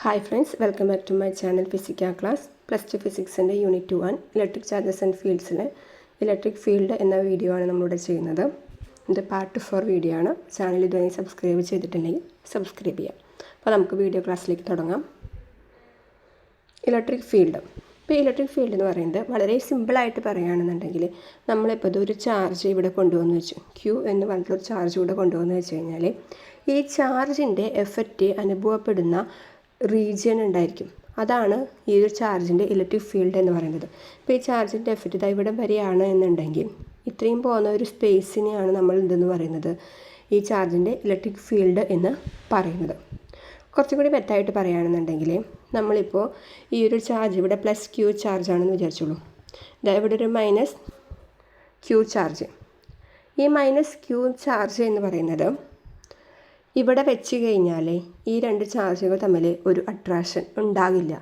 Hi friends, welcome back to my channel Physica class. Plus 2 Physics and Unit 1 Electric Charges and Fields Electric Field എന്ന video ആണ് നമ്മളിവിടെ ചെയ്യുന്നത്. ഇത് part 4 video ആണ്. Channel ഇതുവരെ subscribe ചെയ്തിട്ടില്ലെങ്കിൽ സബ്സ്ക്രൈബ് ചെയ്യാം. അപ്പോൾ നമുക്ക് വീഡിയോ ക്ലാസ്സിലേക്ക് തുടങ്ങാം. Electric field. ഇപ്പോൾ ഇലക്ട്രിക് ഫീൽഡ് എന്ന് പറയുന്നത് വളരെ സിമ്പിളായിട്ട് പറയുകയാണെന്നുണ്ടെങ്കിൽ നമ്മളിപ്പോൾ ഇതൊരു ചാർജ് ഇവിടെ കൊണ്ടുവന്ന് വെച്ചു, Q എന്ന് പറഞ്ഞിട്ടൊരു ചാർജ് ഇവിടെ കൊണ്ടുവന്ന് വെച്ച് കഴിഞ്ഞാൽ ഈ ചാർജിൻ്റെ എഫക്റ്റ് അനുഭവപ്പെടുന്ന റീജിയൻ ഉണ്ടായിരിക്കും. അതാണ് ഈ ഒരു ചാർജിൻ്റെ ഇലക്ട്രിക് ഫീൽഡ് എന്ന് പറയുന്നത്. ഇപ്പോൾ ഈ ചാർജിൻ്റെ എഫക്റ്റ് ഇതാ ഇവിടെ വരെയാണ് എന്നുണ്ടെങ്കിൽ ഇത്രയും പോകുന്ന ഒരു സ്പേസിനെയാണ് നമ്മൾ എന്തെന്ന് പറയുന്നത്, ഈ ചാർജിൻ്റെ ഇലക്ട്രിക് ഫീൽഡ് എന്ന് പറയുന്നത്. കുറച്ചും കൂടി ബെറ്ററായിട്ട് പറയുകയാണെന്നുണ്ടെങ്കിൽ നമ്മളിപ്പോൾ ഈ ഒരു ചാർജ് ഇവിടെ പ്ലസ് Q ചാർജാണെന്ന് വിചാരിച്ചോളൂ. ഇതാ ഇവിടെ ഒരു മൈനസ് Q ചാർജ്. ഈ മൈനസ് Q ചാർജ് എന്ന് പറയുന്നത് ഇവിടെ വെച്ച് കഴിഞ്ഞാൽ ഈ രണ്ട് ചാർജുകൾ തമ്മിൽ ഒരു അട്രാക്ഷൻ ഉണ്ടാകില്ല.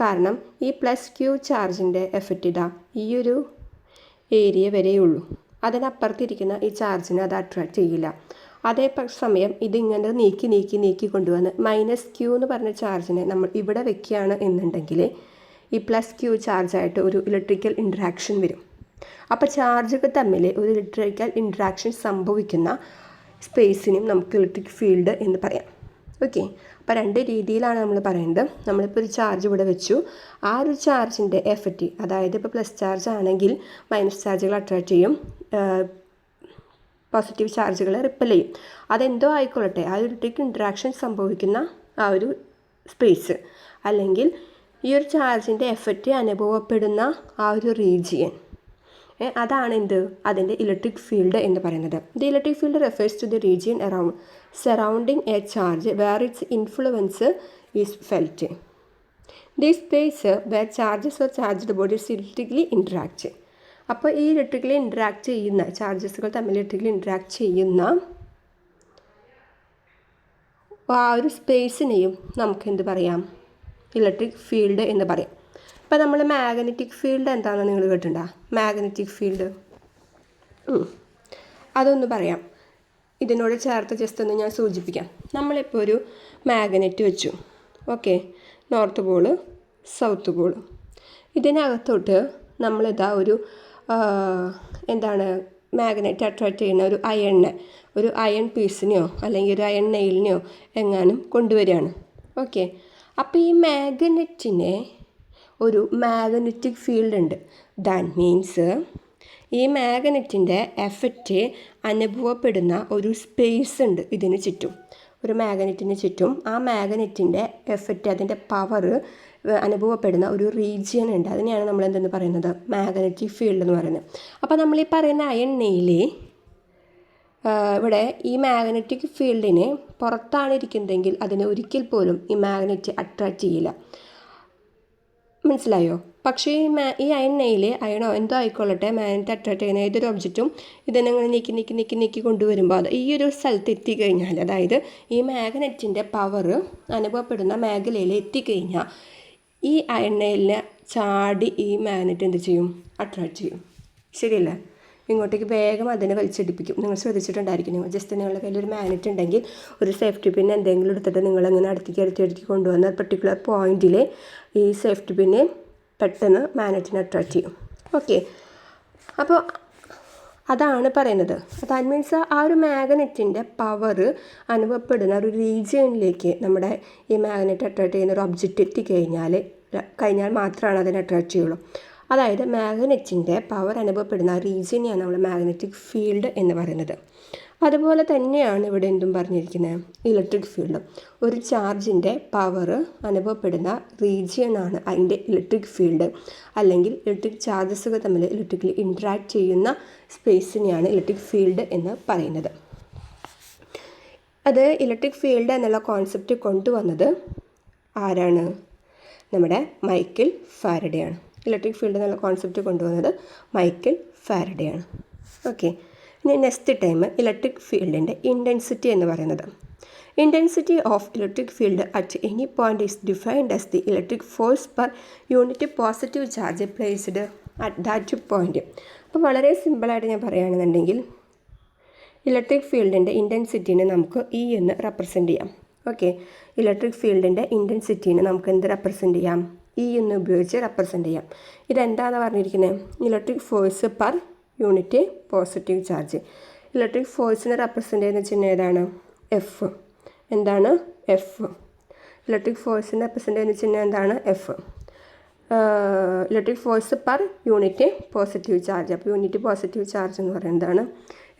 കാരണം ഈ പ്ലസ് Q ചാർജിൻ്റെ എഫക്റ്റ് ഇതാ ഈ ഒരു ഏരിയ വരെയുള്ളൂ. അതിനപ്പുറത്തിരിക്കുന്ന ഈ ചാർജിനെ അത് അട്രാക്റ്റ് ചെയ്യില്ല. അതേ സമയം ഇതിങ്ങനെ നീക്കി കൊണ്ടുവന്ന് മൈനസ് Q എന്ന് പറഞ്ഞ ചാർജിനെ നമ്മൾ ഇവിടെ വെക്കുകയാണ് എന്നുണ്ടെങ്കിൽ ഈ പ്ലസ് Q ചാർജായിട്ട് ഒരു ഇലക്ട്രിക്കൽ ഇൻട്രാക്ഷൻ വരും. അപ്പോൾ ചാർജുകൾ തമ്മിൽ ഒരു ഇലക്ട്രിക്കൽ ഇൻട്രാക്ഷൻ സംഭവിക്കുന്ന സ്പേസിനും നമുക്ക് ഇലക്ട്രിക് ഫീൽഡ് എന്ന് പറയാം. ഓക്കെ, അപ്പോൾ രണ്ട് രീതിയിലാണ് നമ്മൾ പറയുന്നത്. നമ്മളിപ്പോൾ ഒരു ചാർജ് ഇവിടെ വെച്ചു, ആ ഒരു ചാർജിൻ്റെ എഫക്റ്റ്, അതായത് ഇപ്പോൾ പ്ലസ് ചാർജ് ആണെങ്കിൽ മൈനസ് ചാർജുകൾ അട്രാക്റ്റ് ചെയ്യും, പോസിറ്റീവ് ചാർജുകൾ റിപ്പൽ ചെയ്യും. അതെന്തോ ആയിക്കൊള്ളട്ടെ, ആ ഒരു ഇലക്ട്രിക് ഇൻട്രാക്ഷൻ സംഭവിക്കുന്ന ആ ഒരു സ്പേസ് അല്ലെങ്കിൽ ഈ ഒരു ചാർജിൻ്റെ എഫക്റ്റ് അനുഭവപ്പെടുന്ന ആ ഒരു റീജിയൻ, അതാണ് എന്ത്, അതിൻ്റെ ഇലക്ട്രിക് ഫീൽഡ് എന്ന് പറയുന്നത്. The electric field refers to the region surrounding a charge where its influence is felt. The space where charges or charged bodies electrically interact. അപ്പോൾ ഈ ഇലക്ട്രിക്കലി ഇൻട്രാക്ട് ചെയ്യുന്ന ചാർജസുകൾ തമ്മിൽ ഇലക്ട്രിക്കലി ഇൻട്രാക്ട് ചെയ്യുന്ന ആ ഒരു സ്പേസിനെയും നമുക്ക് എന്ത് പറയാം, ഇലക്ട്രിക് ഫീൽഡ് എന്ന് പറയാം. ഇപ്പോൾ നമ്മൾ മാഗ്നറ്റിക് ഫീൽഡ് എന്താണെന്ന് നിങ്ങൾ കേട്ടിട്ടുണ്ടോ? മാഗ്നറ്റിക് ഫീൽഡ് അതൊന്ന് പറയാം. ഇതിനോട് ചേർത്ത് ജസ്റ്റ് ഒന്ന് ഞാൻ സൂചിപ്പിക്കാം. നമ്മളിപ്പോൾ ഒരു മാഗ്നറ്റ് വെച്ചു, okay, north Paul south Paul. ഇതിനകത്തോട്ട് നമ്മളിതാ ഒരു എന്താണ് മാഗ്നറ്റ് അട്രാക്റ്റ് ചെയ്യുന്ന ഒരു അയൺ പീസിനെയോ അല്ലെങ്കിൽ ഒരു അയൺ നെയിലിനെയോ എങ്ങാനും കൊണ്ടുവരികയാണ്. ഓക്കെ, അപ്പോൾ ഈ മാഗ്നറ്റിനെ ഒരു മാഗ്നറ്റിക് ഫീൽഡ് ഉണ്ട്. ദാറ്റ് മീൻസ് ഈ മാഗ്നറ്റിൻ്റെ എഫക്റ്റ് അനുഭവപ്പെടുന്ന ഒരു സ്പേസ് ഉണ്ട് ഇതിന് ചുറ്റും, ഒരു മാഗ്നറ്റിന് ചുറ്റും. ആ മാഗ്നറ്റിൻ്റെ എഫക്റ്റ്, അതിൻ്റെ പവർ അനുഭവപ്പെടുന്ന ഒരു റീജിയൻ ഉണ്ട്. അതിനെയാണ് നമ്മൾ എന്തെന്ന് പറയുന്നത്, മാഗ്നറ്റിക് ഫീൽഡ് എന്ന് പറയുന്നത്. അപ്പോൾ നമ്മൾ ഈ പറയുന്ന അയൺ നെയിൽ ഇവിടെ ഈ മാഗ്നറ്റിക് ഫീൽഡിന് പുറത്താണ് ഇരിക്കുന്നതെങ്കിൽ അതിനെ ഒരിക്കൽ പോലും ഈ മാഗ്നറ്റ് അട്രാക്റ്റ് ചെയ്യില്ല. മനസ്സിലായോ? പക്ഷേ ഈ അയൺ നെയിൽ, അയണോ എന്തോ ആയിക്കൊള്ളട്ടെ, മാഗ്നറ്റ് അട്രാക്റ്റ് ചെയ്യുന്ന ഏതൊരു ഒബ്ജക്റ്റും ഇതിനങ്ങനെ നീക്കി കൊണ്ടുവരുമ്പോൾ അത് ഈ ഒരു സ്ഥലത്ത് എത്തിക്കഴിഞ്ഞാൽ, അതായത് ഈ മാഗ്നറ്റിൻ്റെ പവർ അനുഭവപ്പെടുന്ന മേഖലയിൽ എത്തിക്കഴിഞ്ഞാൽ ഈ അയൺ നെയിലിനെ ചാടി ഈ മാഗ്നറ്റ് എന്ത് ചെയ്യും, അട്രാക്റ്റ് ചെയ്യും. ശരിയല്ലേ? ഇങ്ങോട്ടേക്ക് വേഗം അതിനെ വലിച്ചെടുപ്പിക്കും. നിങ്ങൾ ശ്രദ്ധിച്ചിട്ടുണ്ടായിരിക്കും. നിങ്ങൾ ജസ്റ്റ് നിങ്ങളുടെ കയ്യിൽ ഒരു മാഗ്നറ്റ് ഉണ്ടെങ്കിൽ ഒരു സേഫ്റ്റി പിൻ എന്തെങ്കിലും എടുത്തിട്ട് നിങ്ങളങ്ങനെ അടുത്തേക്ക് കൊണ്ടുവന്ന പർട്ടിക്കുലർ പോയിന്റിൽ ഈ സേഫ്റ്റി പിന്നെ പെട്ടെന്ന് മാഗ്നറ്റിനെ അട്രാക്റ്റ് ചെയ്യും. ഓക്കെ, അപ്പോൾ അതാണ് പറയുന്നത്. ദാറ്റ് മീൻസ് ആ ഒരു മാഗ്നറ്റിൻ്റെ പവർ അനുഭവപ്പെടുന്ന ഒരു റീജിയനിലേക്ക് നമ്മുടെ ഈ മാഗ്നറ്റ് അട്രാക്റ്റ് ചെയ്യുന്ന ഒരു ഒബ്ജക്റ്റ് എത്തിക്കഴിഞ്ഞാൽ മാത്രമാണ് അതിനെ അട്രാക്റ്റ് ചെയ്യുള്ളൂ. അതായത് മാഗ്നറ്റിൻ്റെ പവർ അനുഭവപ്പെടുന്ന റീജിയനെയാണ് നമ്മൾ മാഗ്നറ്റിക് ഫീൽഡ് എന്ന് പറയുന്നത്. അതുപോലെ തന്നെയാണ് ഇവിടെ എന്തും പറഞ്ഞിരിക്കുന്നത്, ഇലക്ട്രിക് ഫീൽഡ്. ഒരു ചാർജിൻ്റെ പവർ അനുഭവപ്പെടുന്ന റീജിയനാണ് അതിൻ്റെ ഇലക്ട്രിക് ഫീൽഡ്, അല്ലെങ്കിൽ ഇലക്ട്രിക് ചാർജസുകൾ തമ്മിൽ ഇലക്ട്രിക്കലി ഇൻട്രാക്ട് ചെയ്യുന്ന സ്പേസിനെയാണ് ഇലക്ട്രിക് ഫീൽഡ് എന്ന് പറയുന്നത്. അത് ഇലക്ട്രിക് ഫീൽഡ് എന്നുള്ള കോൺസെപ്റ്റ് കൊണ്ടുവന്നത് ആരാണ്? നമ്മുടെ മൈക്കൽ ഫാരഡേ ആണ്. ഇലക്ട്രിക് ഫീൽഡ് എന്നുള്ള കോൺസെപ്റ്റ് കൊണ്ടുവന്നത് മൈക്കൽ ഫാരഡേ ആണ്. ഓക്കെ, ഇനി നെക്സ്റ്റ് ടൈം ഇലക്ട്രിക് ഫീൽഡിൻ്റെ ഇൻറ്റൻസിറ്റി എന്ന് പറയുന്നത്. Intensity of electric field at any point is defined as the electric force per unit positive charge placed at that point. അപ്പോൾ വളരെ സിമ്പിളായിട്ട് ഞാൻ പറയുകയാണെന്നുണ്ടെങ്കിൽ ഇലക്ട്രിക് ഫീൽഡിൻ്റെ ഇൻറ്റൻസിറ്റിനെ നമുക്ക് E എന്ന് റെപ്രസെൻ്റ് ചെയ്യാം. ഓക്കെ, ഇലക്ട്രിക് ഫീൽഡിൻ്റെ ഇൻറ്റൻസിറ്റീനെ നമുക്ക് എന്ത് റെപ്രസെൻറ്റ് ചെയ്യാം? ഇ എന്ന് ഉപയോഗിച്ച് റെപ്രസെൻറ്റ് ചെയ്യാം. ഇതെന്താണെന്ന് പറഞ്ഞിരിക്കുന്നത്? Electric force per unit positive charge. Electric ഫോഴ്സിനെ റെപ്രസെൻറ്റ് ചെയ്യുന്ന ചിഹ്നം ഏതാണ്? എഫ്. എന്താണ്? എഫ്. ഇലക്ട്രിക് ഫോഴ്സിനെ റെപ്രസെൻറ്റ് ചെയ്യുന്ന ചിഹ്നം എന്താണ്? F. Electric force per unit positive charge. അപ്പോൾ യൂണിറ്റ് പോസിറ്റീവ് ചാർജ് എന്ന് പറയുന്നതാണ്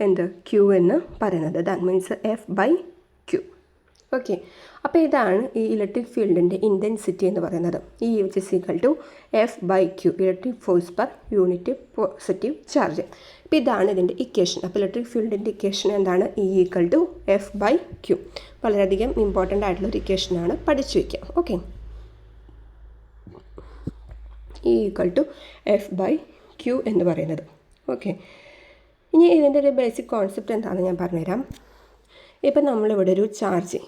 എന്ത്? ക്യൂ എന്ന് പറയുന്നത്. That means F by Q. Okay, അപ്പോൾ ഇതാണ് ഈ ഇലക്ട്രിക് ഫീൽഡിൻ്റെ ഇൻറ്റൻസിറ്റി എന്ന് പറയുന്നത്. E which is equal to F by Q, electric force per unit positive charge. അപ്പോൾ ഇതാണ് ഇതിൻ്റെ ഇക്വേഷൻ. അപ്പോൾ ഇലക്ട്രിക് ഫീൽഡിൻ്റെ ഇക്വേഷൻ എന്താണ്? E equal to F by Q. വളരെയധികം ഇമ്പോർട്ടൻ്റ് ആയിട്ടുള്ളൊരു ഇക്വേഷനാണ്, പഠിച്ചു വയ്ക്കുക. Okay, E equal to F by Q എന്ന് പറയുന്നത്. ഓക്കെ, ഇനി ഇതിൻ്റെ ഒരു ബേസിക് കോൺസെപ്റ്റ് എന്താണെന്ന് ഞാൻ പറഞ്ഞുതരാം. ഇപ്പം നമ്മളിവിടെ ഒരു ചാർജ്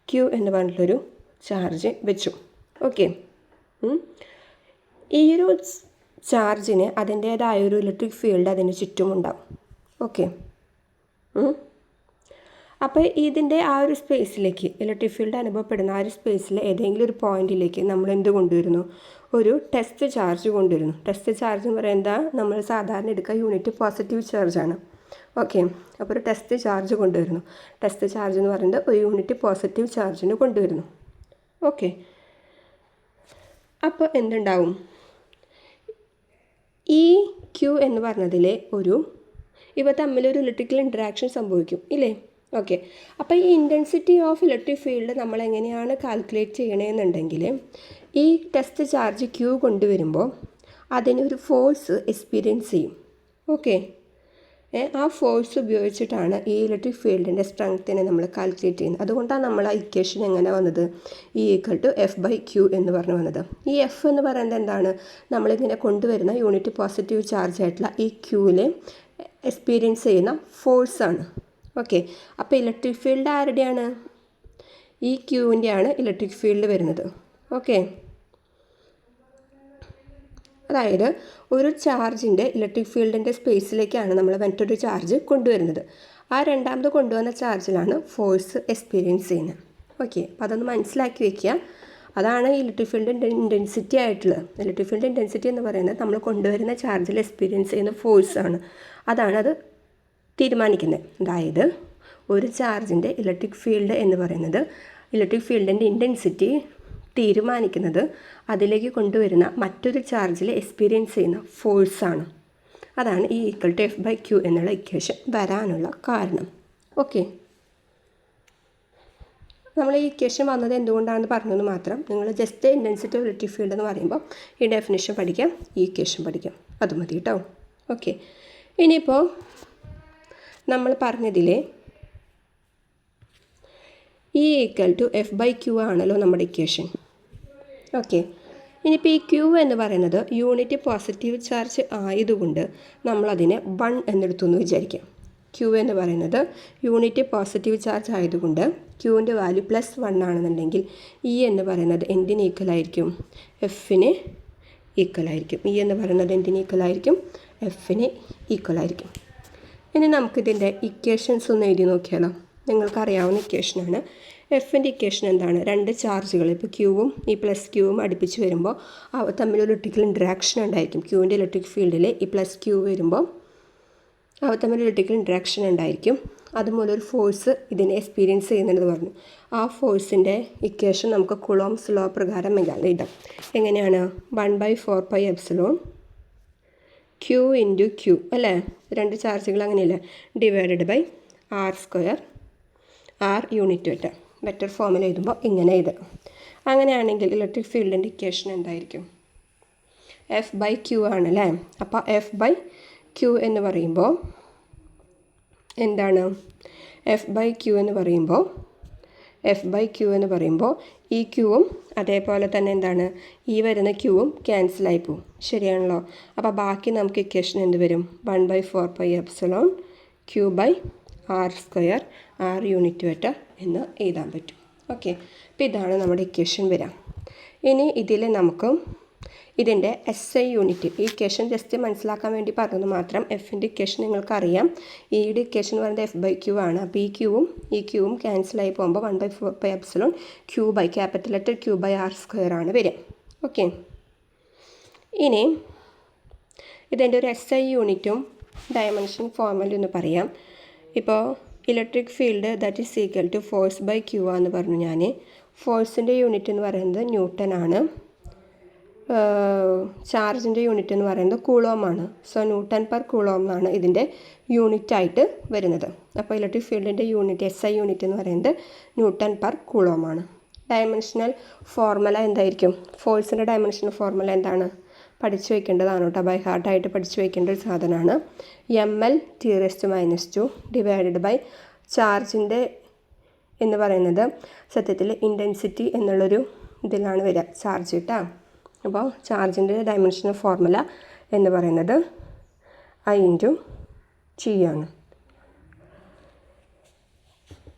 ക്യൂ എന്ന് പറഞ്ഞിട്ടുള്ളൊരു ചാർജ് വെച്ചു. ഓക്കെ, ഈ ഒരു ചാർജിന് അതിൻ്റേതായ ഒരു ഇലക്ട്രിക് ഫീൽഡ് അതിന് ചുറ്റുമുണ്ടാവും. ഓക്കെ, അപ്പോൾ ഇതിൻ്റെ ആ ഒരു സ്പേസിലേക്ക്, ഇലക്ട്രിക് ഫീൽഡ് അനുഭവപ്പെടുന്ന ആ ഒരു സ്പേസിലെ ഏതെങ്കിലും ഒരു പോയിന്റിലേക്ക് നമ്മൾ എന്ത് കൊണ്ടുവരുന്നു? ഒരു ടെസ്റ്റ് ചാർജ് കൊണ്ടുവരുന്നു. ടെസ്റ്റ് ചാർജ് എന്ന് പറയുന്നത് നമ്മൾ സാധാരണ എടുക്കുക യൂണിറ്റ് പോസിറ്റീവ് ചാർജാണ്. ഓക്കെ, അപ്പോൾ ഒരു ടെസ്റ്റ് ചാർജ് കൊണ്ടുവരുന്നു. ടെസ്റ്റ് ചാർജ് എന്ന് പറയുന്നത് ഒരു യൂണിറ്റ് പോസിറ്റീവ് ചാർജിന് കൊണ്ടുവരുന്നു. ഓക്കെ, അപ്പോൾ എന്തുണ്ടാവും? ഈ ക്യൂ എന്ന് പറഞ്ഞതിലെ ഇവ തമ്മിലൊരു ഇലക്ട്രിക്കൽ ഇൻറ്ററാക്ഷൻ സംഭവിക്കും ഇല്ലേ? ഓക്കെ, അപ്പോൾ ഈ ഇൻറ്റൻസിറ്റി ഓഫ് ഇലക്ട്രിക് ഫീൽഡ് നമ്മൾ എങ്ങനെയാണ് കാൽക്കുലേറ്റ് ചെയ്യണമെന്നുണ്ടെങ്കിൽ, ഈ ടെസ്റ്റ് ചാർജ് ക്യൂ കൊണ്ടുവരുമ്പോൾ അതിനൊരു ഫോഴ്സ് എക്സ്പീരിയൻസ് ചെയ്യും. ഓക്കെ, ആ ഫോഴ്സ് ഉപയോഗിച്ചിട്ടാണ് ഈ ഇലക്ട്രിക് ഫീൽഡിൻ്റെ സ്ട്രെങ്ത്തിനെ നമ്മൾ കാൽക്കുലേറ്റ് ചെയ്യുന്നത്. അതുകൊണ്ടാണ് നമ്മൾ ആ ഇക്വേഷൻ എങ്ങനെ വന്നത്? E equal to F by Q എന്ന് പറഞ്ഞു വന്നത്. ഈ എഫ് എന്ന് പറയുന്നത് എന്താണ്? നമ്മളിങ്ങനെ കൊണ്ടുവരുന്ന യൂണിറ്റ് പോസിറ്റീവ് ചാർജ് ആയിട്ടുള്ള ഈ ക്യൂവിൽ എക്സ്പീരിയൻസ് ചെയ്യുന്ന ഫോഴ്സാണ്. ഓക്കെ, അപ്പോൾ ഇലക്ട്രിക് ഫീൽഡ് ആരുടെയാണ്? ഈ ക്യൂവിൻ്റെയാണ് ഇലക്ട്രിക് ഫീൽഡ് വരുന്നത്. ഓക്കെ, അതായത് ഒരു ചാർജിൻ്റെ ഇലക്ട്രിക് ഫീൽഡിൻ്റെ സ്പേസിലേക്കാണ് നമ്മൾ മറ്റൊരു ചാർജ് കൊണ്ടുവരുന്നത്. ആ രണ്ടാമത് കൊണ്ടുവന്ന ചാർജിലാണ് ഫോഴ്സ് എക്സ്പീരിയൻസ് ചെയ്യുന്നത്. ഓക്കെ, അപ്പോൾ അതൊന്ന് മനസ്സിലാക്കി വയ്ക്കുക. അതാണ് ഇലക്ട്രിക് ഫീൽഡിൻ്റെ ഇൻറ്റൻസിറ്റി ആയിട്ടുള്ളത്. ഇലക്ട്രിക് ഫീൽഡ് ഇൻറ്റൻസിറ്റി എന്ന് പറയുന്നത് നമ്മൾ കൊണ്ടുവരുന്ന ചാർജിൽ എക്സ്പീരിയൻസ് ചെയ്യുന്ന ഫോഴ്സാണ്. അതാണത് തീരുമാനിക്കുന്നത്. അതായത് ഒരു ചാർജിൻ്റെ ഇലക്ട്രിക് ഫീൽഡ് എന്ന് പറയുന്നത്, ഇലക്ട്രിക് ഫീൽഡിൻ്റെ ഇൻറ്റൻസിറ്റി തീരുമാനിക്കുന്നത് അതിലേക്ക് കൊണ്ടുവരുന്ന മറ്റൊരു ചാർജിൽ എക്സ്പീരിയൻസ് ചെയ്യുന്ന ഫോഴ്സാണ്. അതാണ് ഈ equal to F by Q എന്നുള്ള ഇക്വേഷൻ വരാനുള്ള കാരണം. ഓക്കെ, നമ്മൾ ഈ ഇക്വേഷൻ വന്നത് എന്തുകൊണ്ടാണെന്ന് പറഞ്ഞതെന്ന് മാത്രം. നിങ്ങൾ just intensity of electric field എന്ന് പറയുമ്പോൾ ഈ ഡെഫിനിഷൻ പഠിക്കാം, ഈ ഇക്വേഷൻ പഠിക്കാം, അത് മതി കേട്ടോ. ഓക്കെ, ഇനിയിപ്പോൾ നമ്മൾ പറഞ്ഞതിലെ E equal to F by Q ആണല്ലോ നമ്മുടെ ഇക്വേഷൻ. ഓക്കെ, ഇനിയിപ്പോൾ ഈ ക്യൂ എന്ന് പറയുന്നത് യൂണിറ്റ് പോസിറ്റീവ് ചാർജ് ആയതുകൊണ്ട് നമ്മളതിനെ 1 എന്നെടുത്തു എന്ന് വിചാരിക്കാം. ക്യൂ എന്ന് പറയുന്നത് യൂണിറ്റ് പോസിറ്റീവ് ചാർജ് ആയതുകൊണ്ട് ക്യൂവിൻ്റെ വാല്യൂ +1 ആണെന്നുണ്ടെങ്കിൽ ഇ എന്ന് പറയുന്നത് എന്തിന് ഈക്വൽ ആയിരിക്കും? എഫിന് ഈക്വൽ ആയിരിക്കും. ഇ എന്ന് പറയുന്നത് എന്തിന് ഈക്വൽ ആയിരിക്കും? എഫിന് ഈക്വൽ ആയിരിക്കും. ഇനി നമുക്കിതിൻ്റെ ഇക്വേഷൻസ് ഒന്ന് എഴുതി നോക്കിയാലോ. നിങ്ങൾക്കറിയാവുന്ന ഇക്വേഷനാണ്. എഫിൻ്റെ ഇക്വേഷൻ എന്താണ്? രണ്ട് ചാർജുകൾ, ഇപ്പോൾ ക്യൂവും ഈ പ്ലസ് ക്യൂവും അടുപ്പിച്ച് വരുമ്പോൾ അവ തമ്മിലൊരു ഇലക്ട്രിക്കൽ ഇൻട്രാക്ഷൻ ഉണ്ടായിരിക്കും. ക്യൂവിൻ്റെ ഇലക്ട്രിക് ഫീൽഡിൽ ഈ പ്ലസ് ക്യൂ വരുമ്പോൾ അവ തമ്മിൽ ഇലക്ട്രിക്കൽ ഇൻട്രാക്ഷൻ ഉണ്ടായിരിക്കും. അതുമൂലം ഒരു ഫോഴ്സ് ഇതിനെ എക്സ്പീരിയൻസ് ചെയ്യുന്നുണ്ടെന്ന് പറഞ്ഞു. ആ ഫോഴ്സിൻ്റെ ഇക്വേഷൻ നമുക്ക് കുളോംസ് ലോ പ്രകാരം എഴുതാം. എങ്ങനെയാണ്? 1/4πε ക്യൂ ഇൻറ്റു ക്യൂ അല്ലേ? രണ്ട് ചാർജുകൾ അങ്ങനെയല്ലേ? Divided r², r unit vector ഫോമിൽ എഴുതുമ്പോൾ ഇങ്ങനെ എഴുതാം. അങ്ങനെയാണെങ്കിൽ ഇലക്ട്രിക് ഫീൽഡിൻ്റെ ഇക്വേഷൻ എന്തായിരിക്കും? എഫ് ബൈ ക്യൂ ആണല്ലേ. അപ്പോൾ എഫ് ബൈ ക്യൂ എന്ന് പറയുമ്പോൾ എന്താണ്? എഫ് ബൈ ക്യൂ എന്ന് പറയുമ്പോൾ ഈ ക്യൂവും അതേപോലെ തന്നെ എന്താണ്, ഈ വരുന്ന ക്യൂവും ക്യാൻസലായി പോവും. ശരിയാണല്ലോ. അപ്പോൾ ബാക്കി നമുക്ക് ഇക്വേഷൻ എന്ത് വരും? 1/4πε Q/r², r യൂണിറ്റ് വെക്റ്റർ എന്ന് എഴുതാൻ പറ്റും. ഓക്കെ, അപ്പോൾ ഇതാണ് നമ്മുടെ ഇക്വേഷൻ വരാം. ഇനി ഇതിൽ നമുക്ക് ഇതിൻ്റെ SI യൂണിറ്റ്, ഈ ഇക്വേഷൻ ജസ്റ്റ് മനസ്സിലാക്കാൻ വേണ്ടി പറഞ്ഞത് മാത്രം. എഫിൻ്റെ ഇക്വേഷൻ നിങ്ങൾക്കറിയാം. ഈയുടെ ഇക്വേഷൻ എന്ന് പറയുന്നത് F/Q ആണ്. അപ്പോൾ ഈ ക്യൂവും ക്യാൻസലായി പോകുമ്പോൾ 1/4πε Q/ ക്യാപിറ്റൽ ലെറ്റർ Q/R² ആണ് വരിക. ഓക്കെ, ഇനി ഇതിൻ്റെ ഒരു SI യൂണിറ്റും ഡയമെൻഷൻ ഫോർമുല എന്ന് പറയാം. ഇപ്പോൾ electric field that is equal to force by Q എന്ന് പറഞ്ഞു ഞാൻ. ഫോഴ്സിൻ്റെ യൂണിറ്റ് എന്ന് പറയുന്നത് ന്യൂട്ടൺ ആണ്. ചാർജിൻ്റെ യൂണിറ്റ് എന്ന് പറയുന്നത് കൂളോമാണ്. സോ ന്യൂട്ടൺ പെർ കൂളോം എന്നാണ് ഇതിൻ്റെ യൂണിറ്റായിട്ട് വരുന്നത്. അപ്പോൾ ഇലക്ട്രിക് ഫീൽഡിൻ്റെ യൂണിറ്റ് SI യൂണിറ്റ് എന്ന് പറയുന്നത് ന്യൂട്ടൺ പെർ കൂളോമാണ്. ഡയമെൻഷണൽ ഫോർമുല എന്തായിരിക്കും? ഫോഴ്സിൻ്റെ ഡയമെൻഷണൽ ഫോർമുല എന്താണ്? പഠിച്ചു വയ്ക്കേണ്ടതാണ് കേട്ടോ. ബൈ ഹാർട്ടായിട്ട് പഠിച്ചു വയ്ക്കേണ്ട ഒരു സാധനമാണ്. mL(T⁻²) ഡിവൈഡഡ് ബൈ ചാർജിൻ്റെ എന്ന് പറയുന്നത് സത്യത്തിൽ ഇൻറ്റൻസിറ്റി എന്നുള്ളൊരു ഇതിലാണ് വരിക, ചാർജ് കേട്ടോ. അപ്പോൾ ചാർജിൻ്റെ ഡയമെൻഷണൽ ഫോർമുല എന്ന് പറയുന്നത് I/T ആണ്.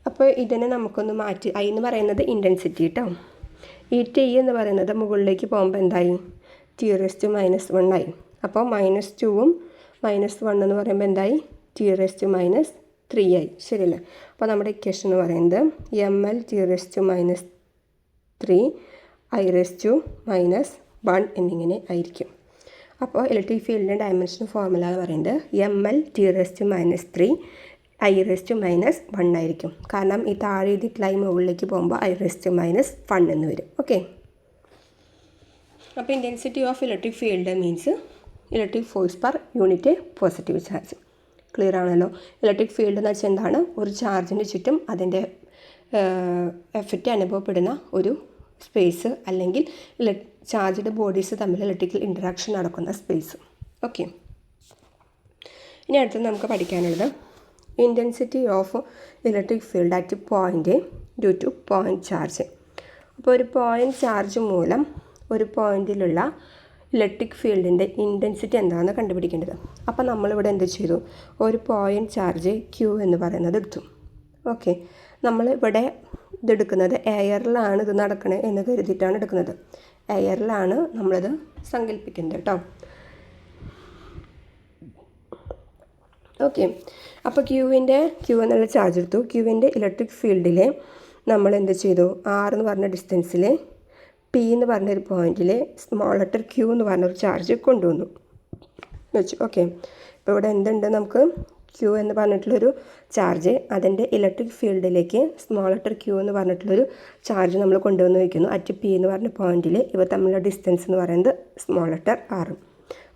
അപ്പോൾ ഇതിനെ നമുക്കൊന്ന് മാറ്റി, I എന്ന് പറയുന്നത് ഇൻറ്റൻസിറ്റി കേട്ടോ. ഈ T എന്ന് പറയുന്നത് മുകളിലേക്ക് പോകുമ്പോൾ എന്തായി? T⁻⁻1 ആയി. അപ്പോൾ -2ഉം -1 എന്ന് പറയുമ്പോൾ എന്തായി? T⁻³ ആയി. ശരിയല്ലേ? അപ്പോൾ നമ്മുടെ ഇക്വേഷൻ എന്ന് പറയുന്നത് mL(T⁻³ I⁻⁻1 എന്നിങ്ങനെ ആയിരിക്കും. അപ്പോൾ ഇലക്ട്രിക് ഫീൽഡിൻ്റെ ഡയമെൻഷൻ ഫോർമുല എന്ന് പറയുന്നത് mL(T⁻³ I⁻⁻1 ആയിരിക്കും. കാരണം ഈ താഴെ ഇതിലായി മുകളിലേക്ക് പോകുമ്പോൾ I⁻⁻1 എന്ന് വരും. ഓക്കെ, അപ്പോൾ intensity of electric field means electric force per unit positive charge. Clear ആണല്ലോ? ഇലക്ട്രിക് ഫീൽഡ് എന്ന് വെച്ചാൽ എന്താണ്? ഒരു ചാർജിന് ചുറ്റും അതിൻ്റെ എഫക്റ്റ് അനുഭവപ്പെടുന്ന ഒരു സ്പേസ്, അല്ലെങ്കിൽ ചാർജ്ഡ് ബോഡീസ് തമ്മിൽ ഇലക്ട്രിക്കൽ ഇൻറ്ററാക്ഷൻ നടക്കുന്ന സ്പേസ്. ഓക്കെ, ഇനി അടുത്തത് നമുക്ക് പഠിക്കാനുള്ളത് intensity of electric field at point due to point charge. അപ്പോൾ ഒരു പോയിൻ്റ് ചാർജ് മൂലം ഒരു പോയിൻറ്റിലുള്ള ഇലക്ട്രിക് ഫീൽഡിൻ്റെ ഇൻറ്റൻസിറ്റി എന്താണെന്ന് കണ്ടുപിടിക്കേണ്ടത്. അപ്പോൾ നമ്മളിവിടെ എന്ത് ചെയ്തു? ഒരു പോയിൻ്റ് ചാർജ് Q എന്ന് പറയുന്നത് എടുത്തു. ഓക്കെ, നമ്മളിവിടെ ഇതെടുക്കുന്നത് എയറിലാണ് ഇത് നടക്കണേ എന്ന് കരുതിയിട്ടാണ് എടുക്കുന്നത്. എയറിലാണ് നമ്മളിത് സങ്കല്പിക്കുന്നത് കേട്ടോ. ഓക്കെ, അപ്പോൾ Q എന്നുള്ള ചാർജ് എടുത്തു. Qൻ്റെ ഇലക്ട്രിക് ഫീൽഡിൽ നമ്മൾ എന്ത് ചെയ്തു? R എന്ന് പറഞ്ഞ ഡിസ്റ്റൻസിൽ P എന്ന് പറഞ്ഞൊരു പോയിൻറ്റിൽ സ്മോൾ ലെറ്റർ Q എന്ന് പറഞ്ഞൊരു ചാർജ് കൊണ്ടുവന്നു വെച്ചു. ഓക്കെ, ഇപ്പോൾ ഇവിടെ എന്തുണ്ട്? നമുക്ക് Q എന്ന് പറഞ്ഞിട്ടുള്ളൊരു ചാർജ് അതിൻ്റെ ഇലക്ട്രിക് ഫീൽഡിലേക്ക് സ്മോൾ ലെറ്റർ Q എന്ന് പറഞ്ഞിട്ടുള്ളൊരു ചാർജ് നമ്മൾ കൊണ്ടുവന്ന് വയ്ക്കുന്നു അറ്റ് P എന്ന് പറഞ്ഞ പോയിൻറ്റിൽ. ഇവ തമ്മിലുള്ള ഡിസ്റ്റൻസ് എന്ന് പറയുന്നത് സ്മോൾ ലെറ്റർ R.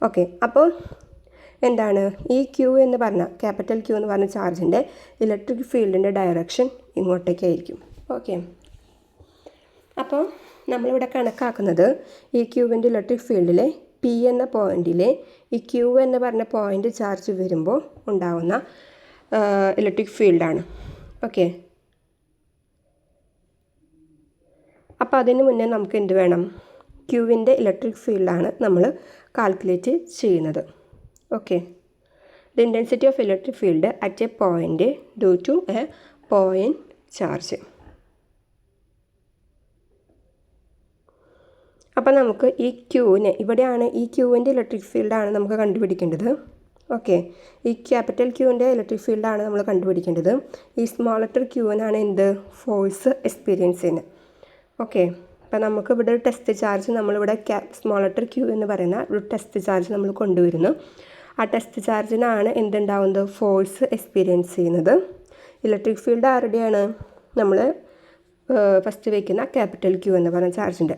ഓക്കെ, അപ്പോൾ എന്താണ് ഈ Q എന്ന് പറഞ്ഞ ക്യാപിറ്റൽ Q എന്ന് പറഞ്ഞ ചാർജിൻ്റെ ഇലക്ട്രിക് ഫീൽഡിൻ്റെ ഡയറക്ഷൻ ഇങ്ങോട്ടേക്കായിരിക്കും. ഓക്കെ, അപ്പോൾ നമ്മളിവിടെ കണക്കാക്കുന്നത് ഈ ക്യൂവിൻ്റെ ഇലക്ട്രിക് ഫീൽഡിലെ P എന്ന പോയിൻറ്റിൽ ഈ Q എന്ന് പറഞ്ഞ പോയിൻ്റ് ചാർജ് വരുമ്പോൾ ഉണ്ടാകുന്ന ഇലക്ട്രിക് ഫീൽഡാണ്. ഓക്കെ, അപ്പോൾ അതിന് മുന്നേ നമുക്ക് എന്ത് വേണം? ക്യൂവിൻ്റെ ഇലക്ട്രിക് ഫീൽഡാണ് നമ്മൾ കാൽക്കുലേറ്റ് ചെയ്യുന്നത്. Okay, the intensity of electric field at a point due to a point charge. അപ്പോൾ നമുക്ക് ഈ ക്യൂവിനെ ഇവിടെയാണ്, ഈ ക്യൂവിൻ്റെ ഇലക്ട്രിക് ഫീൽഡാണ് നമുക്ക് കണ്ടുപിടിക്കേണ്ടത്. ഓക്കെ, ഈ ക്യാപിറ്റൽ ക്യൂവിൻ്റെ ഇലക്ട്രിക് ഫീൽഡാണ് നമ്മൾ കണ്ടുപിടിക്കേണ്ടത്. ഈ സ്മോൾ ലെറ്റർ ക്യൂവിനാണ് എന്ത്? ഫോഴ്സ് എക്സ്പീരിയൻസ് ചെയ്യുന്നത്. ഓക്കെ, അപ്പോൾ നമുക്ക് ഇവിടെ ഒരു ടെസ്റ്റ് ചാർജ് നമ്മളിവിടെ സ്മോൾ ലെറ്റർ ക്യൂ എന്ന് പറയുന്ന ഒരു ടെസ്റ്റ് ചാർജ് നമ്മൾ കൊണ്ടുവരുന്നു. ആ ടെസ്റ്റ് ചാർജിനാണ് എന്തുണ്ടാവുന്നത്? ഫോഴ്സ് എക്സ്പീരിയൻസ് ചെയ്യുന്നത്. ഇലക്ട്രിക് ഫീൽഡ് ആരുടെയാണ്? നമ്മൾ ഫസ്റ്റ് വയ്ക്കുന്ന ക്യാപിറ്റൽ ക്യൂ എന്ന് പറയുന്ന ചാർജിൻ്റെ.